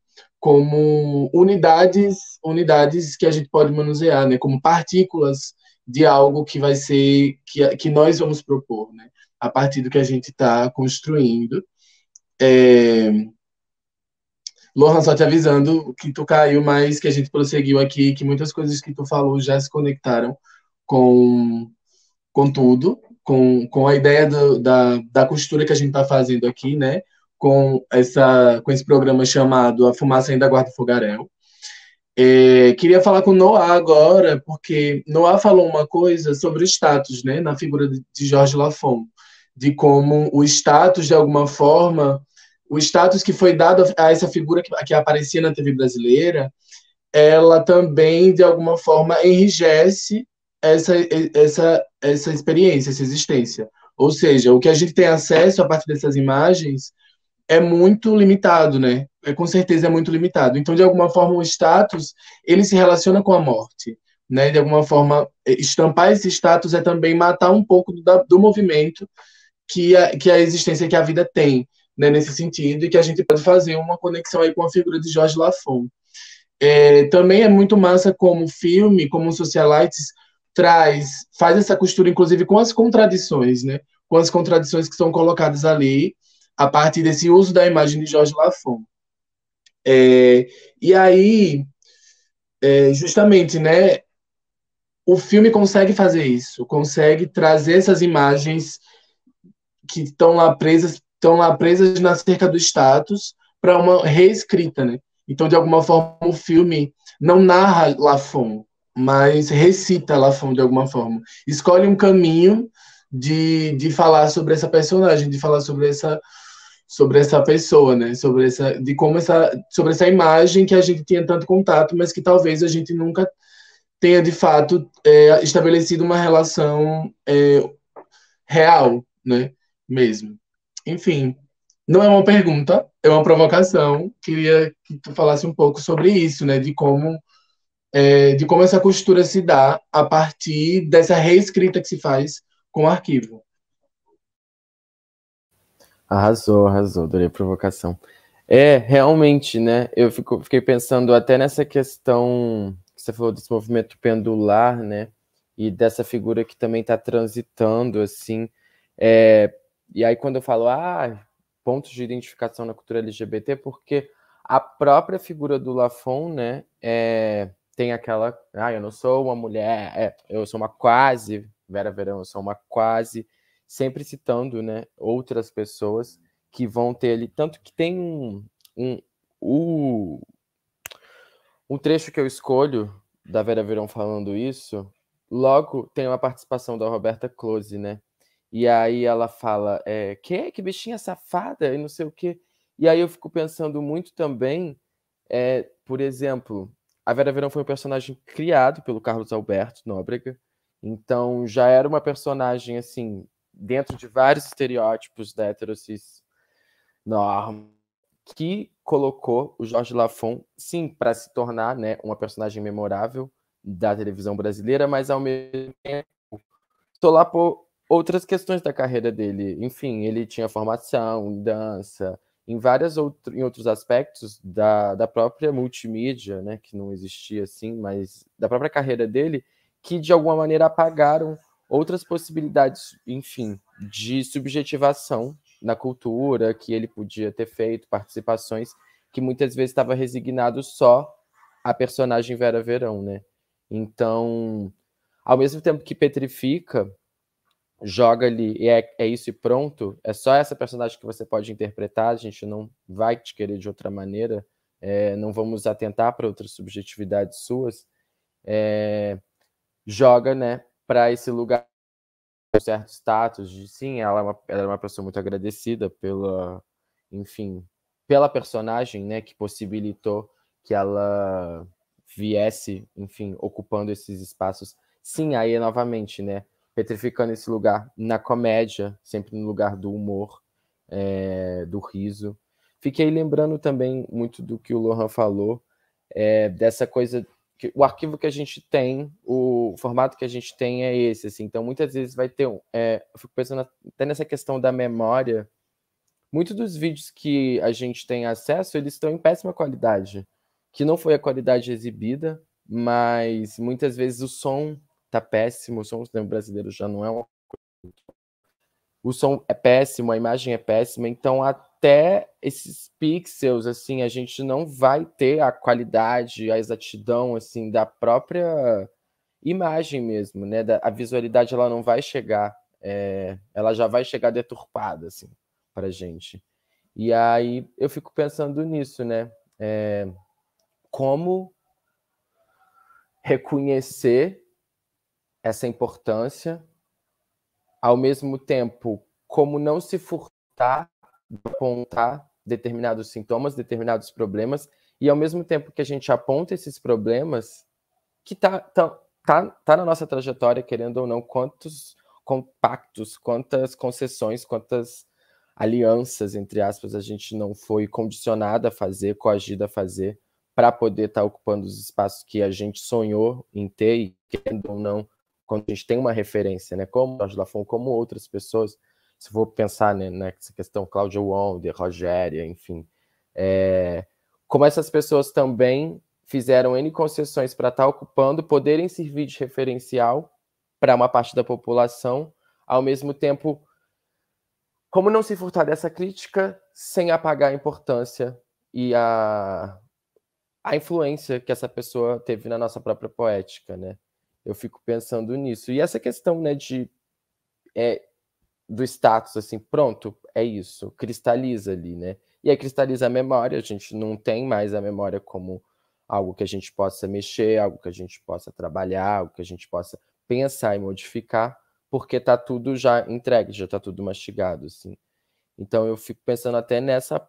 unidades que a gente pode manusear, né? Como partículas de algo que vai ser, que nós vamos propor, né? A partir do que a gente está construindo. Lohan, só te avisando que tu caiu, mas que a gente prosseguiu aqui, que muitas coisas que tu falou já se conectaram com, com tudo, com a ideia da costura que a gente está fazendo aqui, né? Com esse programa chamado A Fumaça Ainda Guarda o Fogaréu. Queria falar com o Noah agora, porque Noah falou uma coisa sobre o status, né? Na figura de Jorge Lafon, de como o status, de alguma forma, o status que foi dado a essa figura que aparecia na TV brasileira, ela também, de alguma forma, enrijece essa experiência, essa existência. Ou seja, o que a gente tem acesso a partir dessas imagens é muito limitado, né? Com certeza é muito limitado. Então, de alguma forma, o status, ele se relaciona com a morte, né? De alguma forma, estampar esse status é também matar um pouco do movimento que a existência, que a vida tem, né? Nesse sentido, e que a gente pode fazer uma conexão aí com a figura de Jorge Lafon. Também é muito massa como filme, como Socialites faz essa costura, inclusive, com as contradições, né? Com as contradições que são colocadas ali a partir desse uso da imagem de Jorge Lafon. E aí, justamente, né? O filme consegue fazer isso, consegue trazer essas imagens que estão lá presas na cerca do status para uma reescrita, né? Então, de alguma forma, o filme não narra Lafon, mas recita Lafon de alguma forma. Escolhe um caminho de falar sobre essa personagem, de falar sobre essa pessoa, né? Sobre essa imagem que a gente tinha tanto contato, mas que talvez a gente nunca tenha de fato estabelecido uma relação real, né? Mesmo. Enfim, não é uma pergunta, é uma provocação. Queria que tu falasse um pouco sobre isso, né? De como essa costura se dá a partir dessa reescrita que se faz com o arquivo. Arrasou, adorei a provocação. Realmente, né? Eu fiquei pensando até nessa questão que você falou desse movimento pendular, né? E dessa figura que também está transitando, assim. E aí, quando eu falo, pontos de identificação na cultura LGBT, porque a própria figura do Lafon, né? Tem aquela, eu não sou uma mulher, eu sou uma quase, Vera Verão, eu sou uma quase, sempre citando, né, outras pessoas que vão ter ali, tanto que tem um trecho que eu escolho da Vera Verão falando isso, logo tem uma participação da Roberta Close, né, e aí ela fala, que bichinha safada, e não sei o quê, e aí eu fico pensando muito também, por exemplo, a Vera Verão foi um personagem criado pelo Carlos Alberto Nóbrega, então já era uma personagem, assim, dentro de vários estereótipos da heterocis norma, que colocou o Jorge Lafon, sim, para se tornar, né, uma personagem memorável da televisão brasileira, mas ao mesmo tempo solapou outras questões da carreira dele. Enfim, ele tinha formação em dança, em outros aspectos da própria multimídia, né, que não existia assim, mas da própria carreira dele, que de alguma maneira apagaram outras possibilidades, enfim, de subjetivação na cultura que ele podia ter feito, participações que muitas vezes estava resignado só a personagem Vera Verão, né? Então, ao mesmo tempo que petrifica, joga ali e é isso e pronto, é só essa personagem que você pode interpretar, a gente não vai te querer de outra maneira, não vamos atentar para outras subjetividades suas, joga, né, para esse lugar um certo status de sim, ela é uma pessoa muito agradecida pela personagem, né, que possibilitou que ela viesse, enfim, ocupando esses espaços. Sim, aí novamente, né, petrificando esse lugar na comédia, sempre no lugar do humor, do riso. Fiquei lembrando também muito do que o Lohan falou, dessa coisa que o arquivo que a gente tem, o formato que a gente tem é esse, assim. Então, muitas vezes vai ter eu fico pensando até nessa questão da memória. Muitos dos vídeos que a gente tem acesso, eles estão em péssima qualidade, que não foi a qualidade exibida, mas muitas vezes o som tá péssimo, o som do cinema brasileiro já não é uma... O som é péssimo, a imagem é péssima, então até esses pixels, assim, a gente não vai ter a qualidade, a exatidão, assim, da própria imagem mesmo, né? A visualidade, ela não vai chegar, ela já vai chegar deturpada, assim, pra gente. E aí eu fico pensando nisso, né? Como reconhecer essa importância, ao mesmo tempo, como não se furtar de apontar determinados sintomas, determinados problemas, e ao mesmo tempo que a gente aponta esses problemas, que tá tá na nossa trajetória, querendo ou não, quantos compactos, quantas concessões, quantas alianças, entre aspas, a gente não foi condicionada a fazer, coagida a fazer, para poder estar ocupando os espaços que a gente sonhou em ter, e querendo ou não, quando a gente tem uma referência, né, como Jorge Lafon, como outras pessoas, se for pensar, né, nessa questão, Cláudia Wonder, Rogéria, enfim, como essas pessoas também fizeram N concessões para estar ocupando, poderem servir de referencial para uma parte da população, ao mesmo tempo, como não se furtar dessa crítica sem apagar a importância e a influência que essa pessoa teve na nossa própria poética, né? Eu fico pensando nisso. E essa questão, né, do status, assim, pronto, é isso, cristaliza ali, né? E aí cristaliza a memória, a gente não tem mais a memória como algo que a gente possa mexer, algo que a gente possa trabalhar, algo que a gente possa pensar e modificar, porque está tudo já entregue, já está tudo mastigado, assim. Então eu fico pensando até nessa...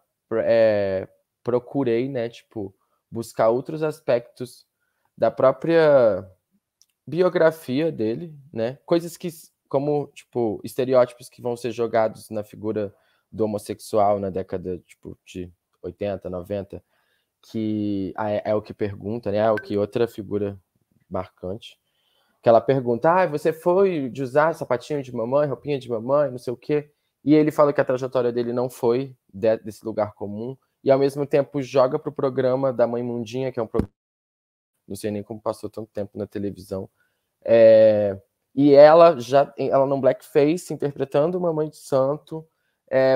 procurei, né, tipo, buscar outros aspectos da própria biografia dele, né? Coisas que, como, tipo, estereótipos que vão ser jogados na figura do homossexual na década, tipo, de 80, 90, que é o que pergunta, né? É o que outra figura marcante, que ela pergunta, você foi de usar sapatinho de mamãe, roupinha de mamãe, não sei o quê, e ele fala que a trajetória dele não foi desse lugar comum, e ao mesmo tempo joga pro programa da Mãe Mundinha, que é um programa, não sei nem como passou tanto tempo na televisão, e ela no blackface, interpretando uma mãe de santo,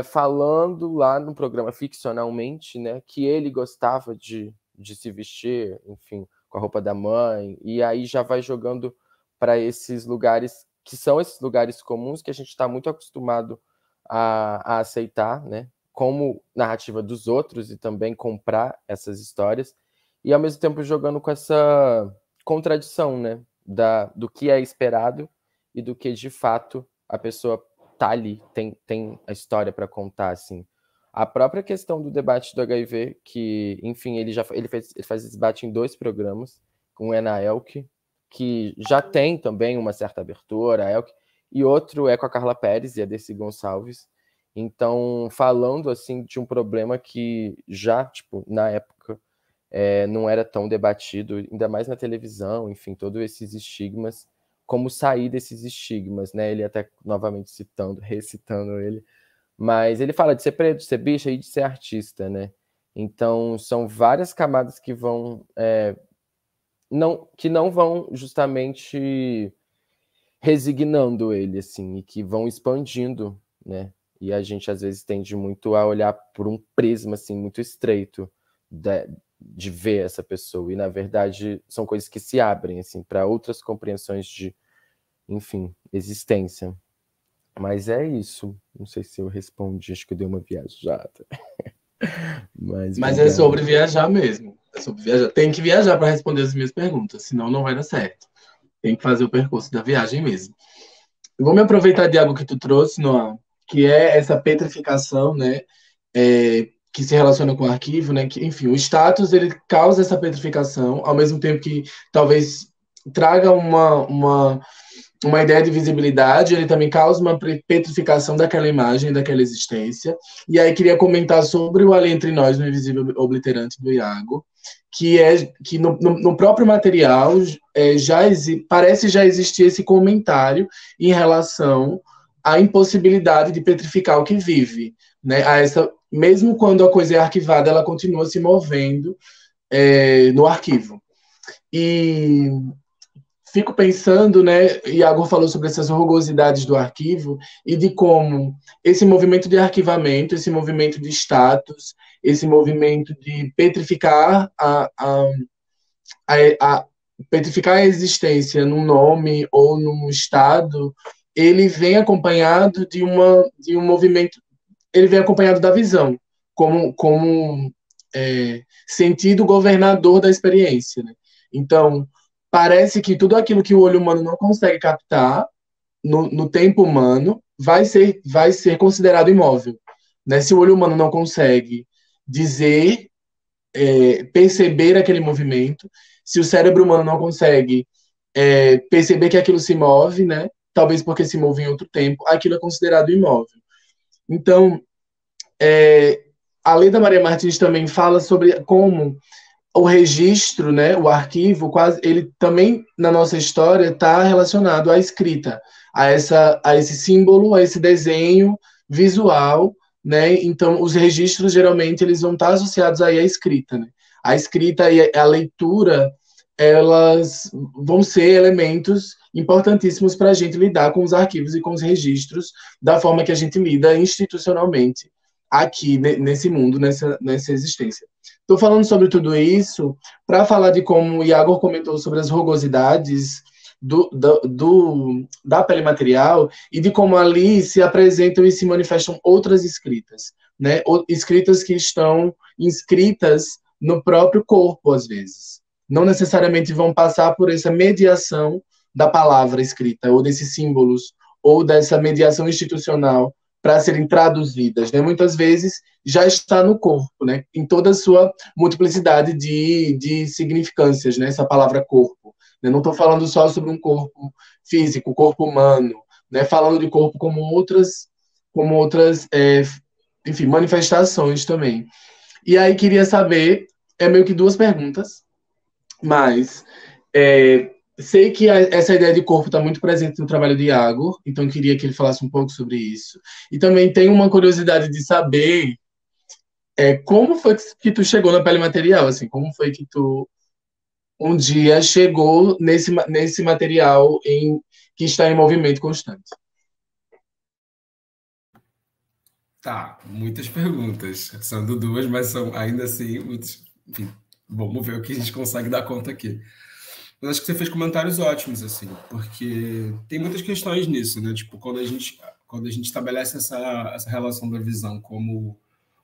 falando lá no programa ficcionalmente, né, que ele gostava de se vestir, enfim, com a roupa da mãe, e aí já vai jogando para esses lugares, que são esses lugares comuns que a gente está muito acostumado a aceitar, né, como narrativa dos outros e também comprar essas histórias, e ao mesmo tempo jogando com essa contradição, né, do que é esperado e do que de fato a pessoa tá ali, tem a história para contar, assim. A própria questão do debate do HIV, que, enfim, ele faz esse debate em 2 programas, com a Elke, que já tem também uma certa abertura, a Elke, e outro é com a Carla Pérez e a Dercy Gonçalves. Então, falando, assim, de um problema que já, tipo, na época, não era tão debatido, ainda mais na televisão, enfim, todos esses estigmas, como sair desses estigmas, né? Ele até novamente recitando ele, mas ele fala de ser preto, de ser bicha e de ser artista, né? Então são várias camadas que vão não vão justamente resignando ele, assim, e que vão expandindo, né? E a gente às vezes tende muito a olhar por um prisma assim muito estreito de ver essa pessoa, e na verdade são coisas que se abrem assim para outras compreensões de, enfim, existência. Mas é isso. Não sei se eu respondi, acho que eu dei uma viajada. Mas é sobre viajar mesmo. É sobre viajar. Tem que viajar para responder as minhas perguntas, senão não vai dar certo. Tem que fazer o percurso da viagem mesmo. Eu vou me aproveitar de algo que tu trouxe, Noah, que é essa petrificação, né? Que se relaciona com o arquivo, né? Que, enfim, o status ele causa essa petrificação, ao mesmo tempo que talvez traga uma ideia de visibilidade, ele também causa uma petrificação daquela imagem, daquela existência. E aí queria comentar sobre o Ali Entre Nós, no Invisível Obliterante do Iago, que no próprio material parece já existir esse comentário em relação à impossibilidade de petrificar o que vive, né? Mesmo quando a coisa é arquivada, ela continua se movendo no arquivo. E fico pensando, né, Iago falou sobre essas rugosidades do arquivo e de como esse movimento de arquivamento, esse movimento de status, esse movimento de petrificar petrificar a existência num nome ou num estado, ele vem acompanhado de um movimento, ele vem acompanhado da visão, como sentido governador da experiência, né? Então, parece que tudo aquilo que o olho humano não consegue captar no tempo humano vai ser considerado imóvel, né? Se o olho humano não consegue dizer, perceber aquele movimento, se o cérebro humano não consegue perceber que aquilo se move, né? Talvez porque se move em outro tempo, aquilo é considerado imóvel. Então, a lei da Maria Martins também fala sobre como o registro, né, o arquivo, ele também, na nossa história, está relacionado à escrita, a esse símbolo, a esse desenho visual, né? Então, os registros, geralmente, eles vão estar associados aí à escrita, né? A escrita e a leitura, elas vão ser elementos importantíssimos para a gente lidar com os arquivos e com os registros da forma que a gente lida institucionalmente aqui nesse mundo, nessa existência. Estou falando sobre tudo isso para falar de como o Iago comentou sobre as rugosidades da pele material e de como ali se apresentam e se manifestam outras escritas, né? Escritas que estão inscritas no próprio corpo, às vezes. Não necessariamente vão passar por essa mediação da palavra escrita, ou desses símbolos, ou dessa mediação institucional para serem traduzidas, né? Muitas vezes já está no corpo, né? Em toda a sua multiplicidade de significâncias, né? Essa palavra corpo. Eu não estou falando só sobre um corpo físico, corpo humano, né? Falando de corpo como outras enfim, manifestações também. E aí queria saber, meio que duas perguntas, mas sei que essa ideia de corpo está muito presente no trabalho de Iago, então queria que ele falasse um pouco sobre isso. E também tenho uma curiosidade de saber como foi que tu chegou na pele material, assim, como foi que tu um dia chegou nesse material que está em movimento constante. Tá, muitas perguntas. São duas, mas são ainda assim muitas. Enfim, vamos ver o que a gente consegue dar conta aqui. Mas acho que você fez comentários ótimos, assim, porque tem muitas questões nisso, né? Tipo, quando a gente estabelece essa relação da visão como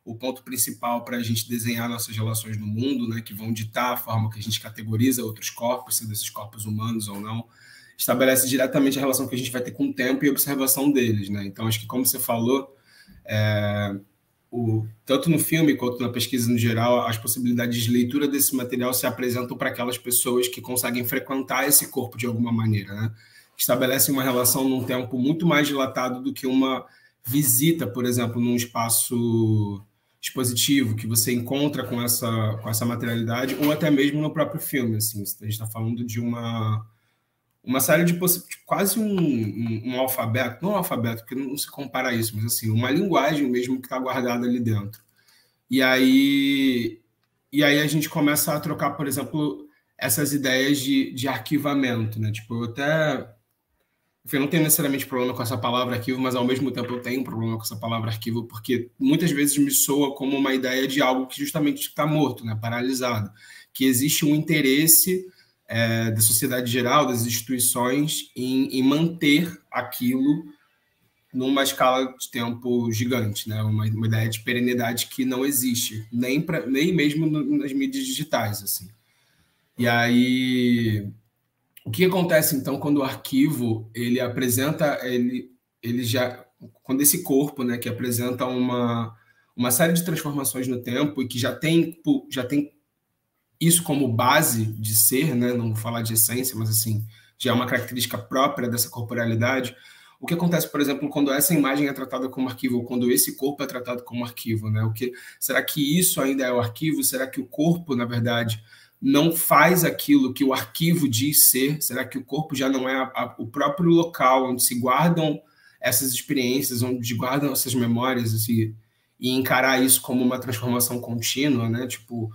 o ponto principal para a gente desenhar nossas relações no mundo, né? Que vão ditar a forma que a gente categoriza outros corpos, sendo esses corpos humanos ou não, estabelece diretamente a relação que a gente vai ter com o tempo e a observação deles, né? Então, acho que, como você falou, tanto no filme quanto na pesquisa no geral, as possibilidades de leitura desse material se apresentam para aquelas pessoas que conseguem frequentar esse corpo de alguma maneira, né? Estabelecem uma relação num tempo muito mais dilatado do que uma visita, por exemplo, num espaço expositivo que você encontra com essa materialidade, ou até mesmo no próprio filme. Assim, a gente está falando de uma série de quase um alfabeto, não um alfabeto, porque não se compara a isso, mas assim, uma linguagem mesmo que está guardada ali dentro. E aí a gente começa a trocar, por exemplo, essas ideias de arquivamento, né? Tipo, eu não tenho necessariamente problema com essa palavra arquivo, mas ao mesmo tempo eu tenho um problema com essa palavra arquivo, porque muitas vezes me soa como uma ideia de algo que justamente está morto, né? Paralisado, que existe um interesse da sociedade geral, das instituições, em manter aquilo numa escala de tempo gigante, né? Uma ideia de perenidade que não existe, nem mesmo nas mídias digitais, assim. E aí, o que acontece, então, quando o arquivo, ele apresenta, quando esse corpo, né, que apresenta uma série de transformações no tempo e que já tem isso como base de ser, né? Não vou falar de essência, mas assim, já é uma característica própria dessa corporalidade. O que acontece, por exemplo, quando essa imagem é tratada como arquivo, ou quando esse corpo é tratado como arquivo, né? Será que isso ainda é o arquivo? Será que o corpo, na verdade, não faz aquilo que o arquivo diz ser? Será que o corpo já não é o próprio local onde se guardam essas experiências, onde guardam essas memórias, assim, e encarar isso como uma transformação contínua, né? Tipo,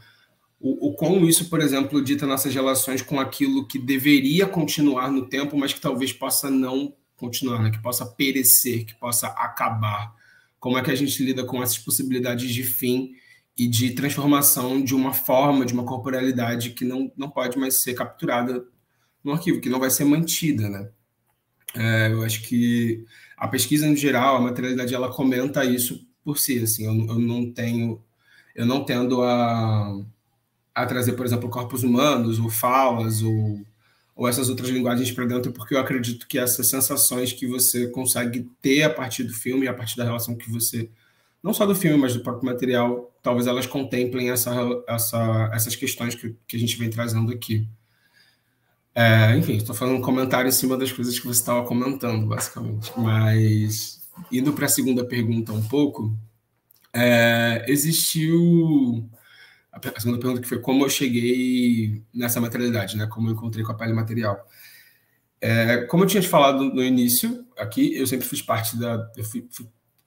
como isso, por exemplo, dita nossas relações com aquilo que deveria continuar no tempo, mas que talvez possa não continuar, né? Que possa perecer, que possa acabar. Como é que a gente lida com essas possibilidades de fim e de transformação de uma forma, de uma corporalidade que não pode mais ser capturada no arquivo, que não vai ser mantida, né? Eu acho que a pesquisa, no geral, a materialidade, ela comenta isso por si, assim, eu não tendo a trazer, por exemplo, corpos humanos, ou falas, ou essas outras linguagens para dentro, porque eu acredito que essas sensações que você consegue ter a partir do filme, a partir da relação que você, não só do filme, mas do próprio material, talvez elas contemplem essas questões que a gente vem trazendo aqui. Enfim, estou fazendo um comentário em cima das coisas que você estava comentando, basicamente. Mas, indo para a segunda pergunta um pouco, existiu... A segunda pergunta que foi como eu cheguei nessa materialidade, né? Como eu encontrei com a pele material. Como eu tinha te falado no início, aqui, eu sempre fiz parte da...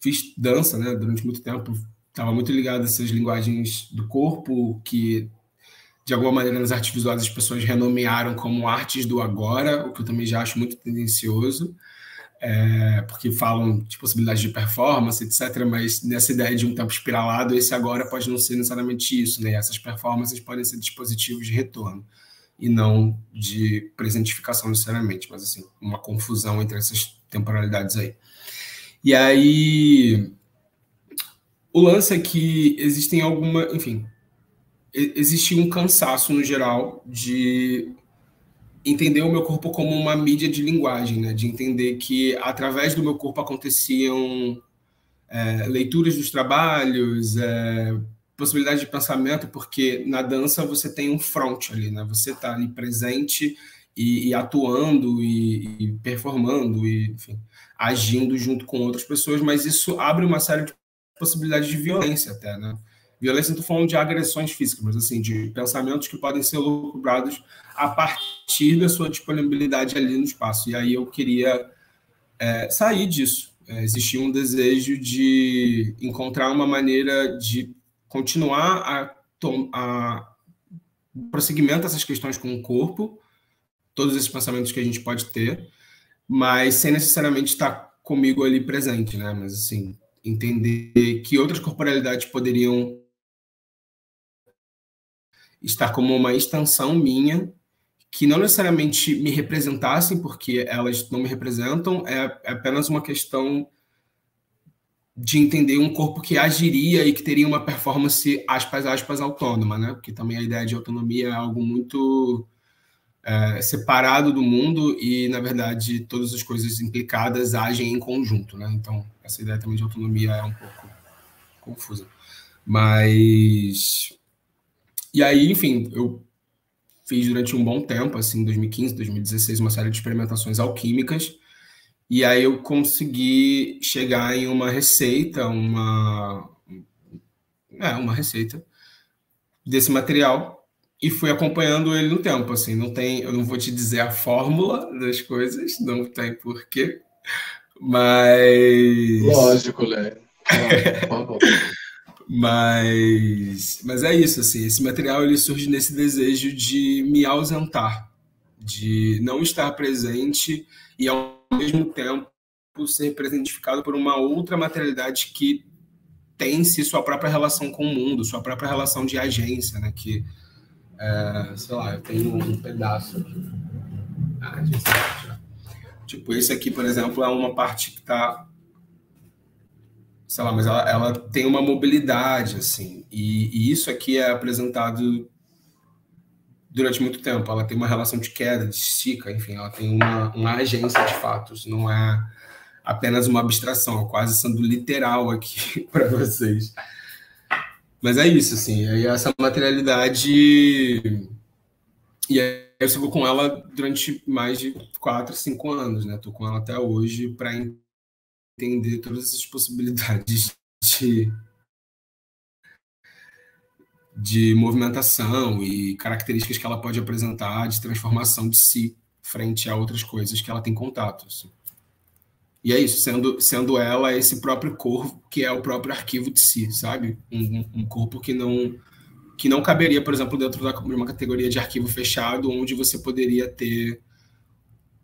fiz dança, né? Durante muito tempo. Estava muito ligado a essas linguagens do corpo que... de alguma maneira, nas artes visuais, as pessoas renomearam como artes do agora, o que eu também já acho muito tendencioso, porque falam de possibilidades de performance, etc., mas nessa ideia de um tempo espiralado, esse agora pode não ser necessariamente isso, né? Essas performances podem ser dispositivos de retorno, e não de presentificação necessariamente, mas, assim, uma confusão entre essas temporalidades aí. E aí, o lance é que existem enfim, existe um cansaço, no geral, de entender o meu corpo como uma mídia de linguagem, né? De entender que, através do meu corpo, aconteciam leituras dos trabalhos, possibilidade de pensamento, porque na dança você tem um front ali, né? Você está ali presente e atuando e performando e, enfim, agindo junto com outras pessoas, mas isso abre uma série de possibilidades de violência até, né? Violência, não estou falando de agressões físicas, mas, assim, de pensamentos que podem ser lucubrados a partir da sua disponibilidade ali no espaço. E aí eu queria sair disso. Existia um desejo de encontrar uma maneira de continuar a prosseguimento dessas questões com o corpo, todos esses pensamentos que a gente pode ter, mas sem necessariamente estar comigo ali presente, né? Mas, assim, entender que outras corporalidades poderiam estar como uma extensão minha, que não necessariamente me representassem, porque elas não me representam, é apenas uma questão de entender um corpo que agiria e que teria uma performance, aspas, aspas, autônoma, né? Porque também a ideia de autonomia é algo muito separado do mundo e, na verdade, todas as coisas implicadas agem em conjunto, né? Então, essa ideia também de autonomia é um pouco confusa. Mas... E aí, enfim, eu fiz durante um bom tempo, assim, 2015, 2016, uma série de experimentações alquímicas, e aí eu consegui chegar em uma receita, uma receita desse material, e fui acompanhando ele no tempo, assim, eu não vou te dizer a fórmula das coisas, não tem porquê, mas... Lógico, né? Por favor. Mas é isso, assim, esse material ele surge nesse desejo de me ausentar, de não estar presente e, ao mesmo tempo, ser presentificado por uma outra materialidade que tem em si sua própria relação com o mundo, sua própria relação de agência, né? Que, sei lá, eu tenho um pedaço aqui. Tipo, esse aqui, por exemplo, é uma parte que está... sei lá, mas ela tem uma mobilidade, assim, e isso aqui é apresentado durante muito tempo. Ela tem uma relação de queda, de estica, enfim, ela tem uma agência de fatos, não é apenas uma abstração, quase sendo literal aqui para vocês. Mas é isso, assim, aí essa materialidade, e aí eu sigo com ela durante mais de 4, 5 anos, né? Estou com ela até hoje para entender todas essas possibilidades de movimentação e características que ela pode apresentar de transformação de si frente a outras coisas que ela tem contato. Assim. E é isso, sendo ela esse próprio corpo, que é o próprio arquivo de si, sabe? Um corpo que não caberia, por exemplo, dentro de uma categoria de arquivo fechado, onde você poderia ter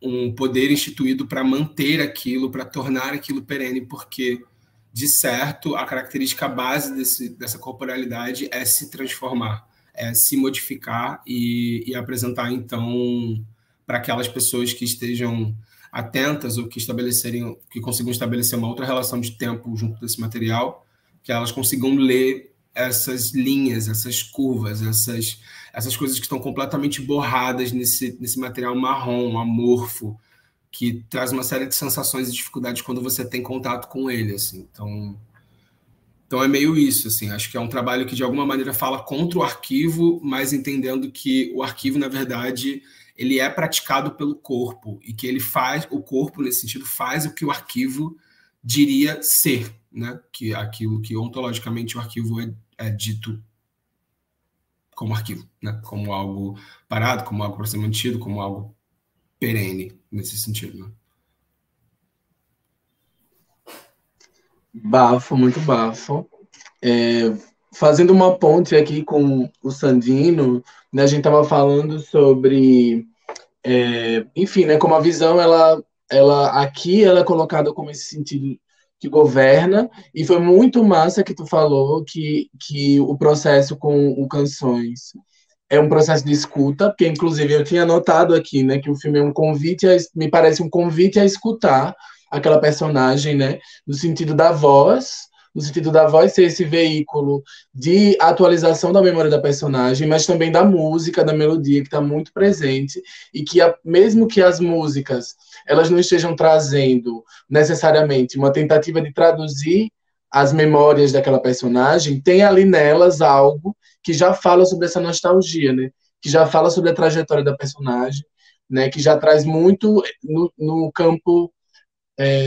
um poder instituído para manter aquilo, para tornar aquilo perene, porque, de certo, a característica base dessa corporalidade é se transformar, é se modificar e apresentar, então, para aquelas pessoas que estejam atentas ou que consigam estabelecer uma outra relação de tempo junto desse material, que elas consigam ler essas linhas, essas curvas, essas coisas que estão completamente borradas nesse material marrom, amorfo, que traz uma série de sensações e dificuldades quando você tem contato com ele, assim. Então é meio isso, assim. Acho que é um trabalho que, de alguma maneira, fala contra o arquivo, mas entendendo que o arquivo, na verdade, ele é praticado pelo corpo, e que ele faz, o corpo, nesse sentido, faz o que o arquivo diria ser, né? Que aquilo que ontologicamente o arquivo é dito como arquivo, né? Como algo parado, como algo para ser mantido, como algo perene, nesse sentido, né? Bafo, muito bafo. Fazendo uma ponte aqui com o Sandino, né, a gente estava falando sobre, enfim, né, como a visão, ela aqui ela é colocada como esse sentido que governa, e foi muito massa que tu falou que o processo com o Canções é um processo de escuta, porque inclusive eu tinha notado aqui, né, que o filme é um convite, me parece um convite a escutar aquela personagem, né, no sentido da voz, no sentido da voz ser esse veículo de atualização da memória da personagem, mas também da música, da melodia que está muito presente e que mesmo que as músicas elas não estejam trazendo necessariamente uma tentativa de traduzir as memórias daquela personagem, tem ali nelas algo que já fala sobre essa nostalgia, né? Que já fala sobre a trajetória da personagem, né? Que já traz muito no campo,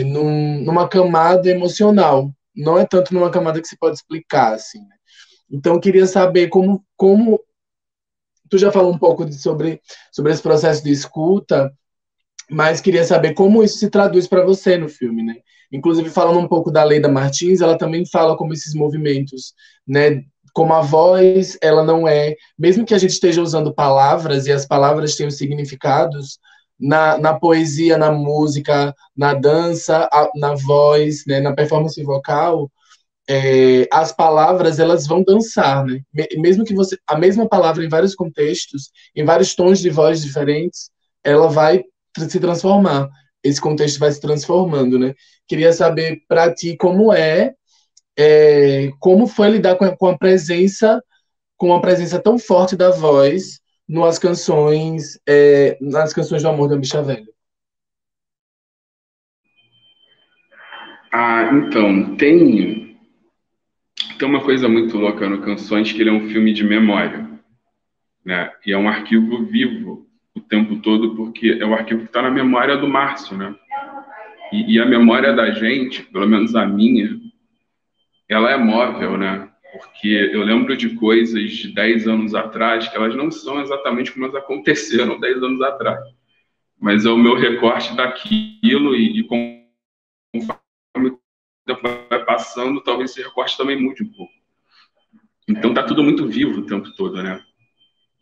numa camada emocional. Não é tanto numa camada que se pode explicar, assim. Né? Então, eu queria saber como tu já falou um pouco sobre esse processo de escuta, mas queria saber como isso se traduz para você no filme, né? Inclusive, falando um pouco da Leida Martins, ela também fala como esses movimentos, né? Como a voz, ela não é... Mesmo que a gente esteja usando palavras, e as palavras tenham significados, na poesia, na música, na dança, na voz, né? Na performance vocal, as palavras, elas vão dançar, né? Mesmo que você... A mesma palavra em vários contextos, em vários tons de voz diferentes, ela vai se transformar. Esse contexto vai se transformando, né? Queria saber para ti como foi lidar com a presença tão forte da voz nas canções do Amor da Bicha Velha. Então, tem uma coisa muito louca no Canções, que ele é um filme de memória, né? E é um arquivo vivo o tempo todo, porque é o arquivo que está na memória do Márcio, né? E a memória da gente, pelo menos a minha, ela é móvel, né? Porque eu lembro de coisas de 10 anos atrás que elas não são exatamente como elas aconteceram 10 anos atrás. Mas é o meu recorte daquilo e conforme o tempo vai passando, talvez esse recorte também mude um pouco. Então tá tudo muito vivo o tempo todo, né?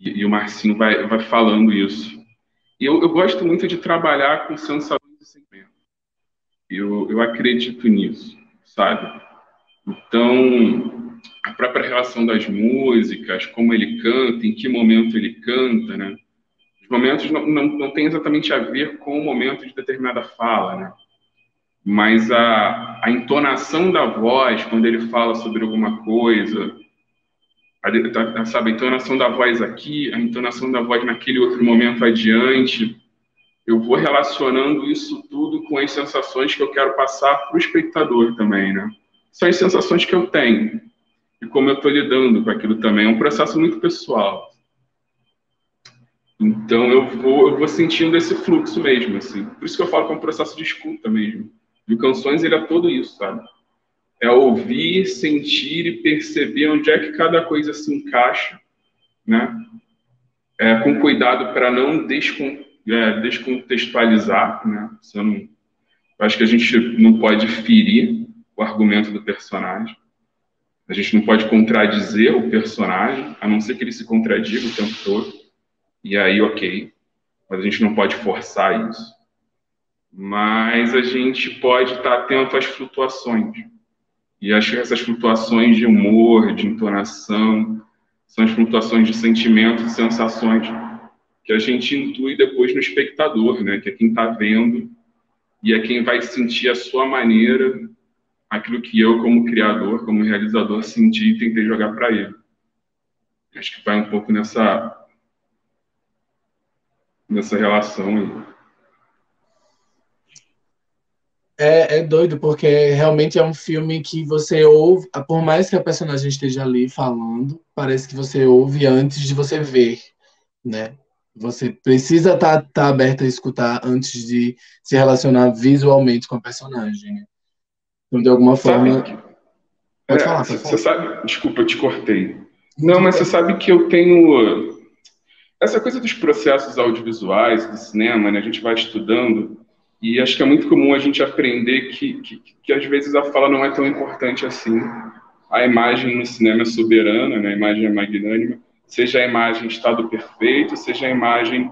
E o Marcinho vai falando isso. E eu gosto muito de trabalhar com sensações e sentimentos. Eu acredito nisso, sabe? Então, a própria relação das músicas, como ele canta, em que momento ele canta, né? Os momentos não têm exatamente a ver com o momento de determinada fala, né? Mas a entonação da voz, quando ele fala sobre alguma coisa, sabe, a entonação da voz aqui, a entonação da voz naquele outro momento adiante, eu vou relacionando isso tudo com as sensações que eu quero passar para o espectador também, né? São as sensações que eu tenho e como eu estou lidando com aquilo também. É um processo muito pessoal. Então eu vou sentindo esse fluxo mesmo, assim. Por isso que eu falo que é um processo de escuta mesmo. E o Canções, ele é todo isso, sabe? É ouvir, sentir e perceber onde é que cada coisa se encaixa, né? Com cuidado para não descontextualizar, né? Eu acho que a gente não pode ferir o argumento do personagem. A gente não pode contradizer o personagem, a não ser que ele se contradiga o tempo todo. E aí, ok. Mas a gente não pode forçar isso. Mas a gente pode estar atento às flutuações. E acho que essas flutuações de humor, de entonação, são as flutuações de sentimentos e sensações que a gente intui depois no espectador, né? Que é quem está vendo e é quem vai sentir a sua maneira aquilo que eu, como criador, como realizador, senti e tentei jogar para ele. Acho que vai um pouco nessa relação aí. É doido, porque realmente é um filme que você ouve, por mais que a personagem esteja ali falando, parece que você ouve antes de você ver, né? Você precisa estar aberto a escutar antes de se relacionar visualmente com a personagem, né? Então, de alguma Sabe forma... que. Pode falar, pode Você falar. sabe. Desculpa, eu te cortei. Não, Não, tudo mas você bem. sabe que eu tenho. Essa coisa dos processos audiovisuais, do cinema, né? A gente vai estudando, e acho que é muito comum a gente aprender que às vezes a fala não é tão importante assim. A imagem no cinema é soberana, né? A imagem é magnânima, seja a imagem em estado perfeito, seja a imagem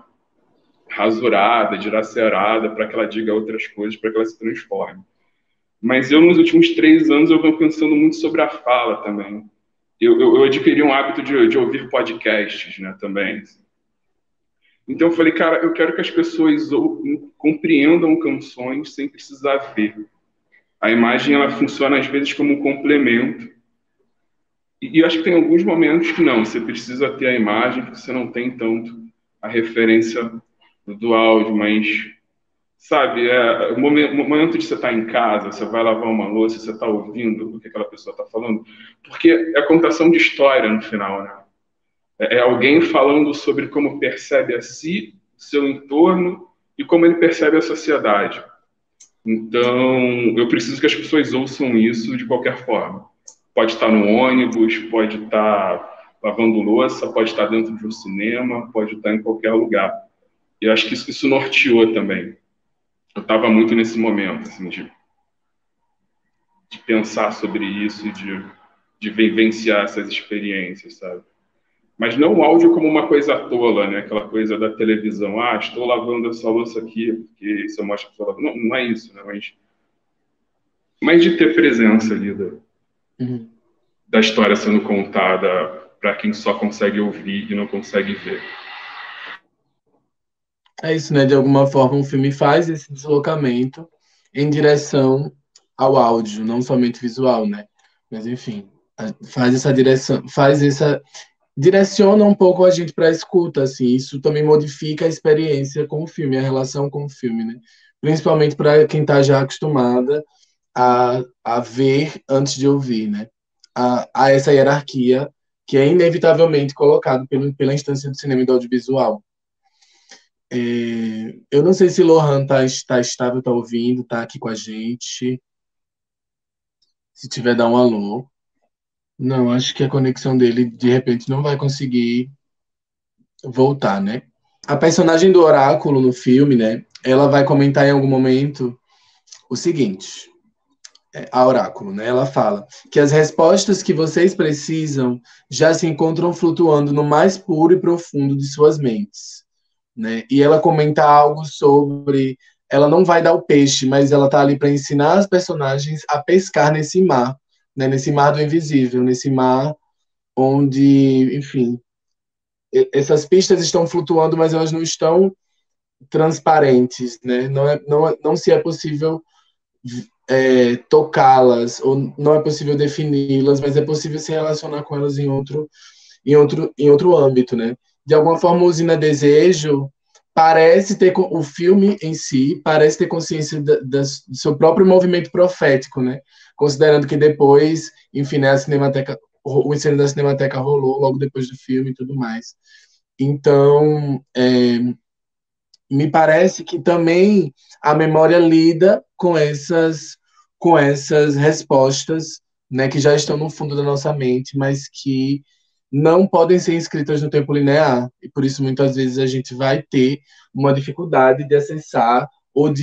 rasurada, dilacerada, para que ela diga outras coisas, para que ela se transforme. Mas eu, nos últimos 3 anos, eu venho pensando muito sobre a fala também. Eu adquiri um hábito de ouvir podcasts, né, também. Então eu falei, cara, eu quero que as pessoas compreendam canções sem precisar ver. A imagem, ela funciona às vezes como um complemento. E eu acho que tem alguns momentos que não, você precisa ter a imagem, porque você não tem tanto a referência do áudio, mas, sabe, o momento de você estar em casa, você vai lavar uma louça, você está ouvindo o que aquela pessoa está falando, porque é a contação de história no final, né? É alguém falando sobre como percebe a si, seu entorno e como ele percebe a sociedade. Então, eu preciso que as pessoas ouçam isso de qualquer forma. Pode estar no ônibus, pode estar lavando louça, pode estar dentro de um cinema, pode estar em qualquer lugar. E eu acho que isso norteou também. Eu estava muito nesse momento, assim, de pensar sobre isso, de vivenciar essas experiências, sabe? Mas não o áudio como uma coisa tola, né? Aquela coisa da televisão. Ah, estou lavando essa louça aqui, porque isso eu mostro que estou lavando. Não, não é isso, né? Mas de ter presença ali Uhum. da história sendo contada para quem só consegue ouvir e não consegue ver. É isso, né? De alguma forma, o filme faz esse deslocamento em direção ao áudio, não somente visual, né? Mas, enfim, faz essa direção, direciona um pouco a gente para a escuta, assim. Isso também modifica a experiência com o filme, a relação com o filme, né? Principalmente para quem está já acostumada a ver antes de ouvir, né? A essa hierarquia que é inevitavelmente colocado pela instância do cinema e do audiovisual. Eu não sei se Lohan tá estável, tá ouvindo, tá aqui com a gente. Se tiver, dá um alô. Não, acho que a conexão dele, de repente, não vai conseguir voltar, né? A personagem do Oráculo no filme, né? Ela vai comentar em algum momento o seguinte: a Oráculo, né? Ela fala que as respostas que vocês precisam já se encontram flutuando no mais puro e profundo de suas mentes, né? E ela comenta algo sobre ela não vai dar o peixe, mas ela tá ali para ensinar as personagens a pescar nesse mar, né? Nesse mar do invisível, nesse mar onde, enfim, essas pistas estão flutuando, mas elas não estão transparentes, né? Não se é possível tocá-las, ou não é possível defini-las, mas é possível se relacionar com elas em outro âmbito, né? De alguma forma, a Usina Desejo parece ter, o filme em si, parece ter consciência do seu próprio movimento profético, né? Considerando que depois, enfim, né, o incêndio da Cinemateca rolou logo depois do filme e tudo mais. Então, me parece que também a memória lida com essas respostas, né, que já estão no fundo da nossa mente, mas que não podem ser inscritas no tempo linear. E por isso, muitas vezes, a gente vai ter uma dificuldade de acessar ou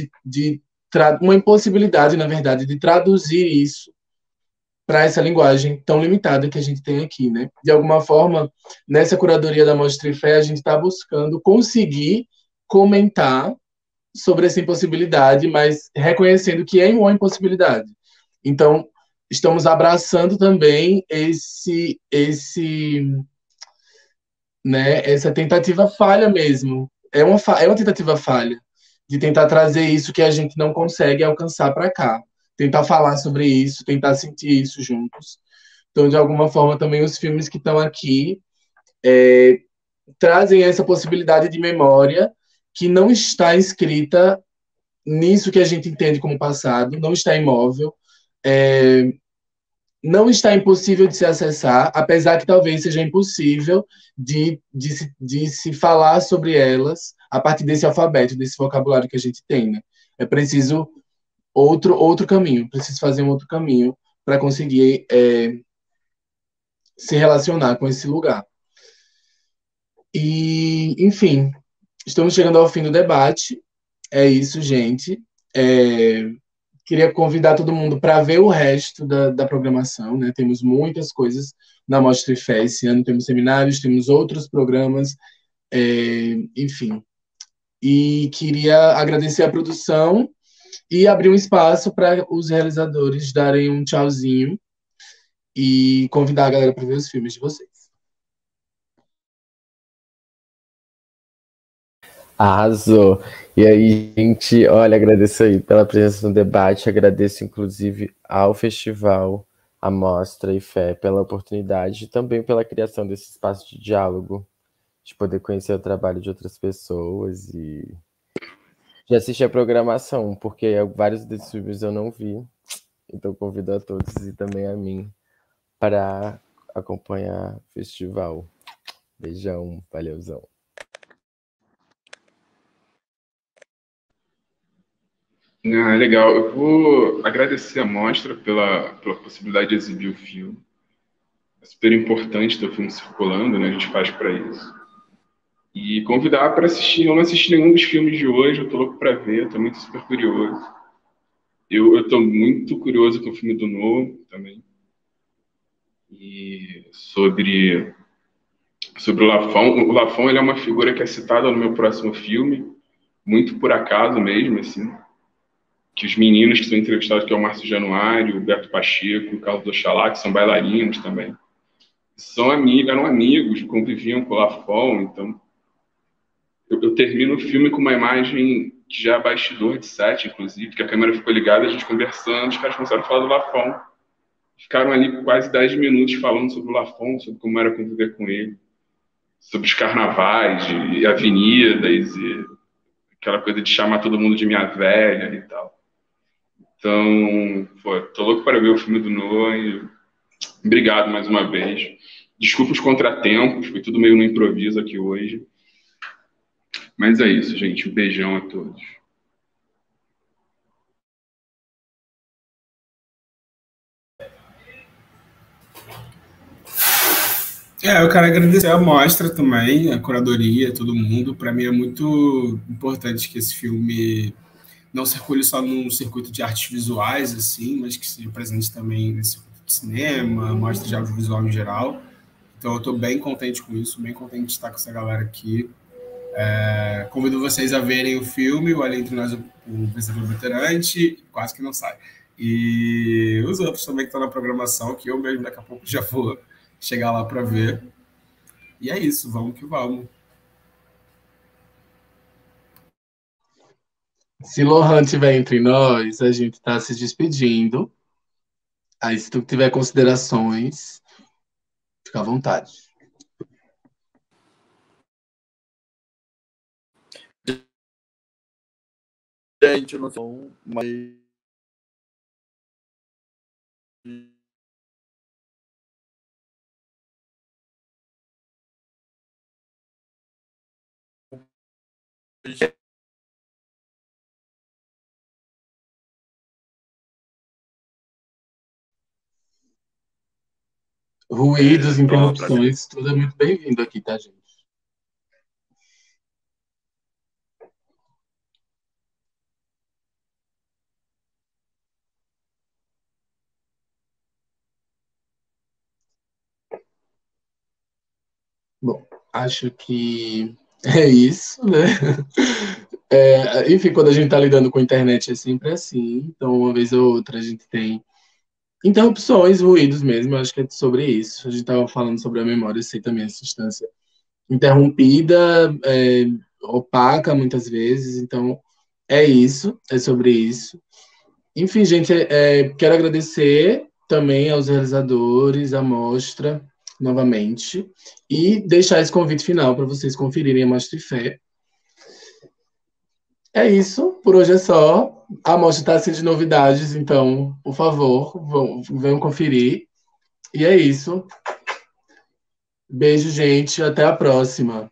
uma impossibilidade, na verdade, de traduzir isso para essa linguagem tão limitada que a gente tem aqui, né? De alguma forma, nessa curadoria da Mostra e Fé, a gente está buscando conseguir comentar sobre essa impossibilidade, mas reconhecendo que é uma impossibilidade. Então, estamos abraçando também essa tentativa falha mesmo. É uma tentativa falha de tentar trazer isso que a gente não consegue alcançar para cá. Tentar falar sobre isso, tentar sentir isso juntos. Então, de alguma forma, também os filmes que estão aqui trazem essa possibilidade de memória que não está escrita nisso que a gente entende como passado, não está imóvel, não está impossível de se acessar, apesar que talvez seja impossível de se falar sobre elas a partir desse alfabeto, desse vocabulário que a gente tem, né? É preciso outro caminho, preciso fazer um outro caminho para conseguir se relacionar com esse lugar. E, enfim, estamos chegando ao fim do debate. É isso, gente. Queria convidar todo mundo para ver o resto da programação, né? Temos muitas coisas na Mostra IFE esse ano, temos seminários, temos outros programas, enfim. E queria agradecer a produção e abrir um espaço para os realizadores darem um tchauzinho e convidar a galera para ver os filmes de vocês. Arrasou. E aí, gente, olha, agradeço aí pela presença no debate, agradeço inclusive ao festival, à Mostra IFE, pela oportunidade e também pela criação desse espaço de diálogo, de poder conhecer o trabalho de outras pessoas e de assistir a programação, porque vários desses filmes eu não vi, então convido a todos e também a mim para acompanhar o festival. Beijão, valeuzão. Legal. Eu vou agradecer a Mostra pela possibilidade de exibir o filme. É super importante ter o filme circulando, né? A gente faz para isso. E convidar para assistir. Eu não assisti nenhum dos filmes de hoje, eu tô louco para ver, tô muito super curioso. Eu tô muito curioso com o filme do Noah também. E sobre o Lafon. O Lafon, ele é uma figura que é citada no meu próximo filme, muito por acaso mesmo, assim. Que os meninos que são entrevistados, que é o Márcio Januário, o Beto Pacheco, o Carlos Oxalá, que são bailarinos também, eram amigos, conviviam com o Lafon. Então, eu termino o filme com uma imagem que já é bastidor de set, inclusive, que a câmera ficou ligada, a gente conversando, os caras começaram a falar do Lafon. Ficaram ali quase 10 minutos falando sobre o Lafon, sobre como era conviver com ele, sobre os carnavais e avenidas e aquela coisa de chamar todo mundo de minha velha e tal. Então, tô louco para ver o filme do Noah e obrigado mais uma vez. Desculpa os contratempos, foi tudo meio no improviso aqui hoje. Mas é isso, gente. Um beijão a todos. Eu quero agradecer a mostra também, a curadoria, todo mundo. Para mim é muito importante que esse filme não circule só num circuito de artes visuais, assim, mas que seja presente também nesse circuito de cinema, mostra de audiovisual em geral. Então eu estou bem contente com isso, bem contente de estar com essa galera aqui. Convido vocês a verem o filme, o Ali Entre Nós, o Vencedor Veterante, quase que não sai. E os outros também que estão na programação, que eu mesmo daqui a pouco já vou chegar lá para ver. E é isso, vamos que vamos. Se Lohan estiver entre nós, a gente está se despedindo. Aí, se tu tiver considerações, fica à vontade. Gente, eu não sei, mas Ruídos, interrupções, tudo é muito bem-vindo aqui, tá, gente? Bom, acho que é isso, né? Enfim, quando a gente está lidando com a internet é sempre assim. Então, uma vez ou outra, a gente tem interrupções, ruídos mesmo. Eu acho que é sobre isso. A gente estava falando sobre a memória, eu sei também essa instância interrompida, opaca muitas vezes. Então, é isso, é sobre isso. Enfim, gente, quero agradecer também aos realizadores, à mostra, novamente, e deixar esse convite final para vocês conferirem a Mostra IFE. É isso, por hoje é só. A mostra está assim de novidades, então, por favor, venham conferir. E é isso. Beijo, gente. Até a próxima.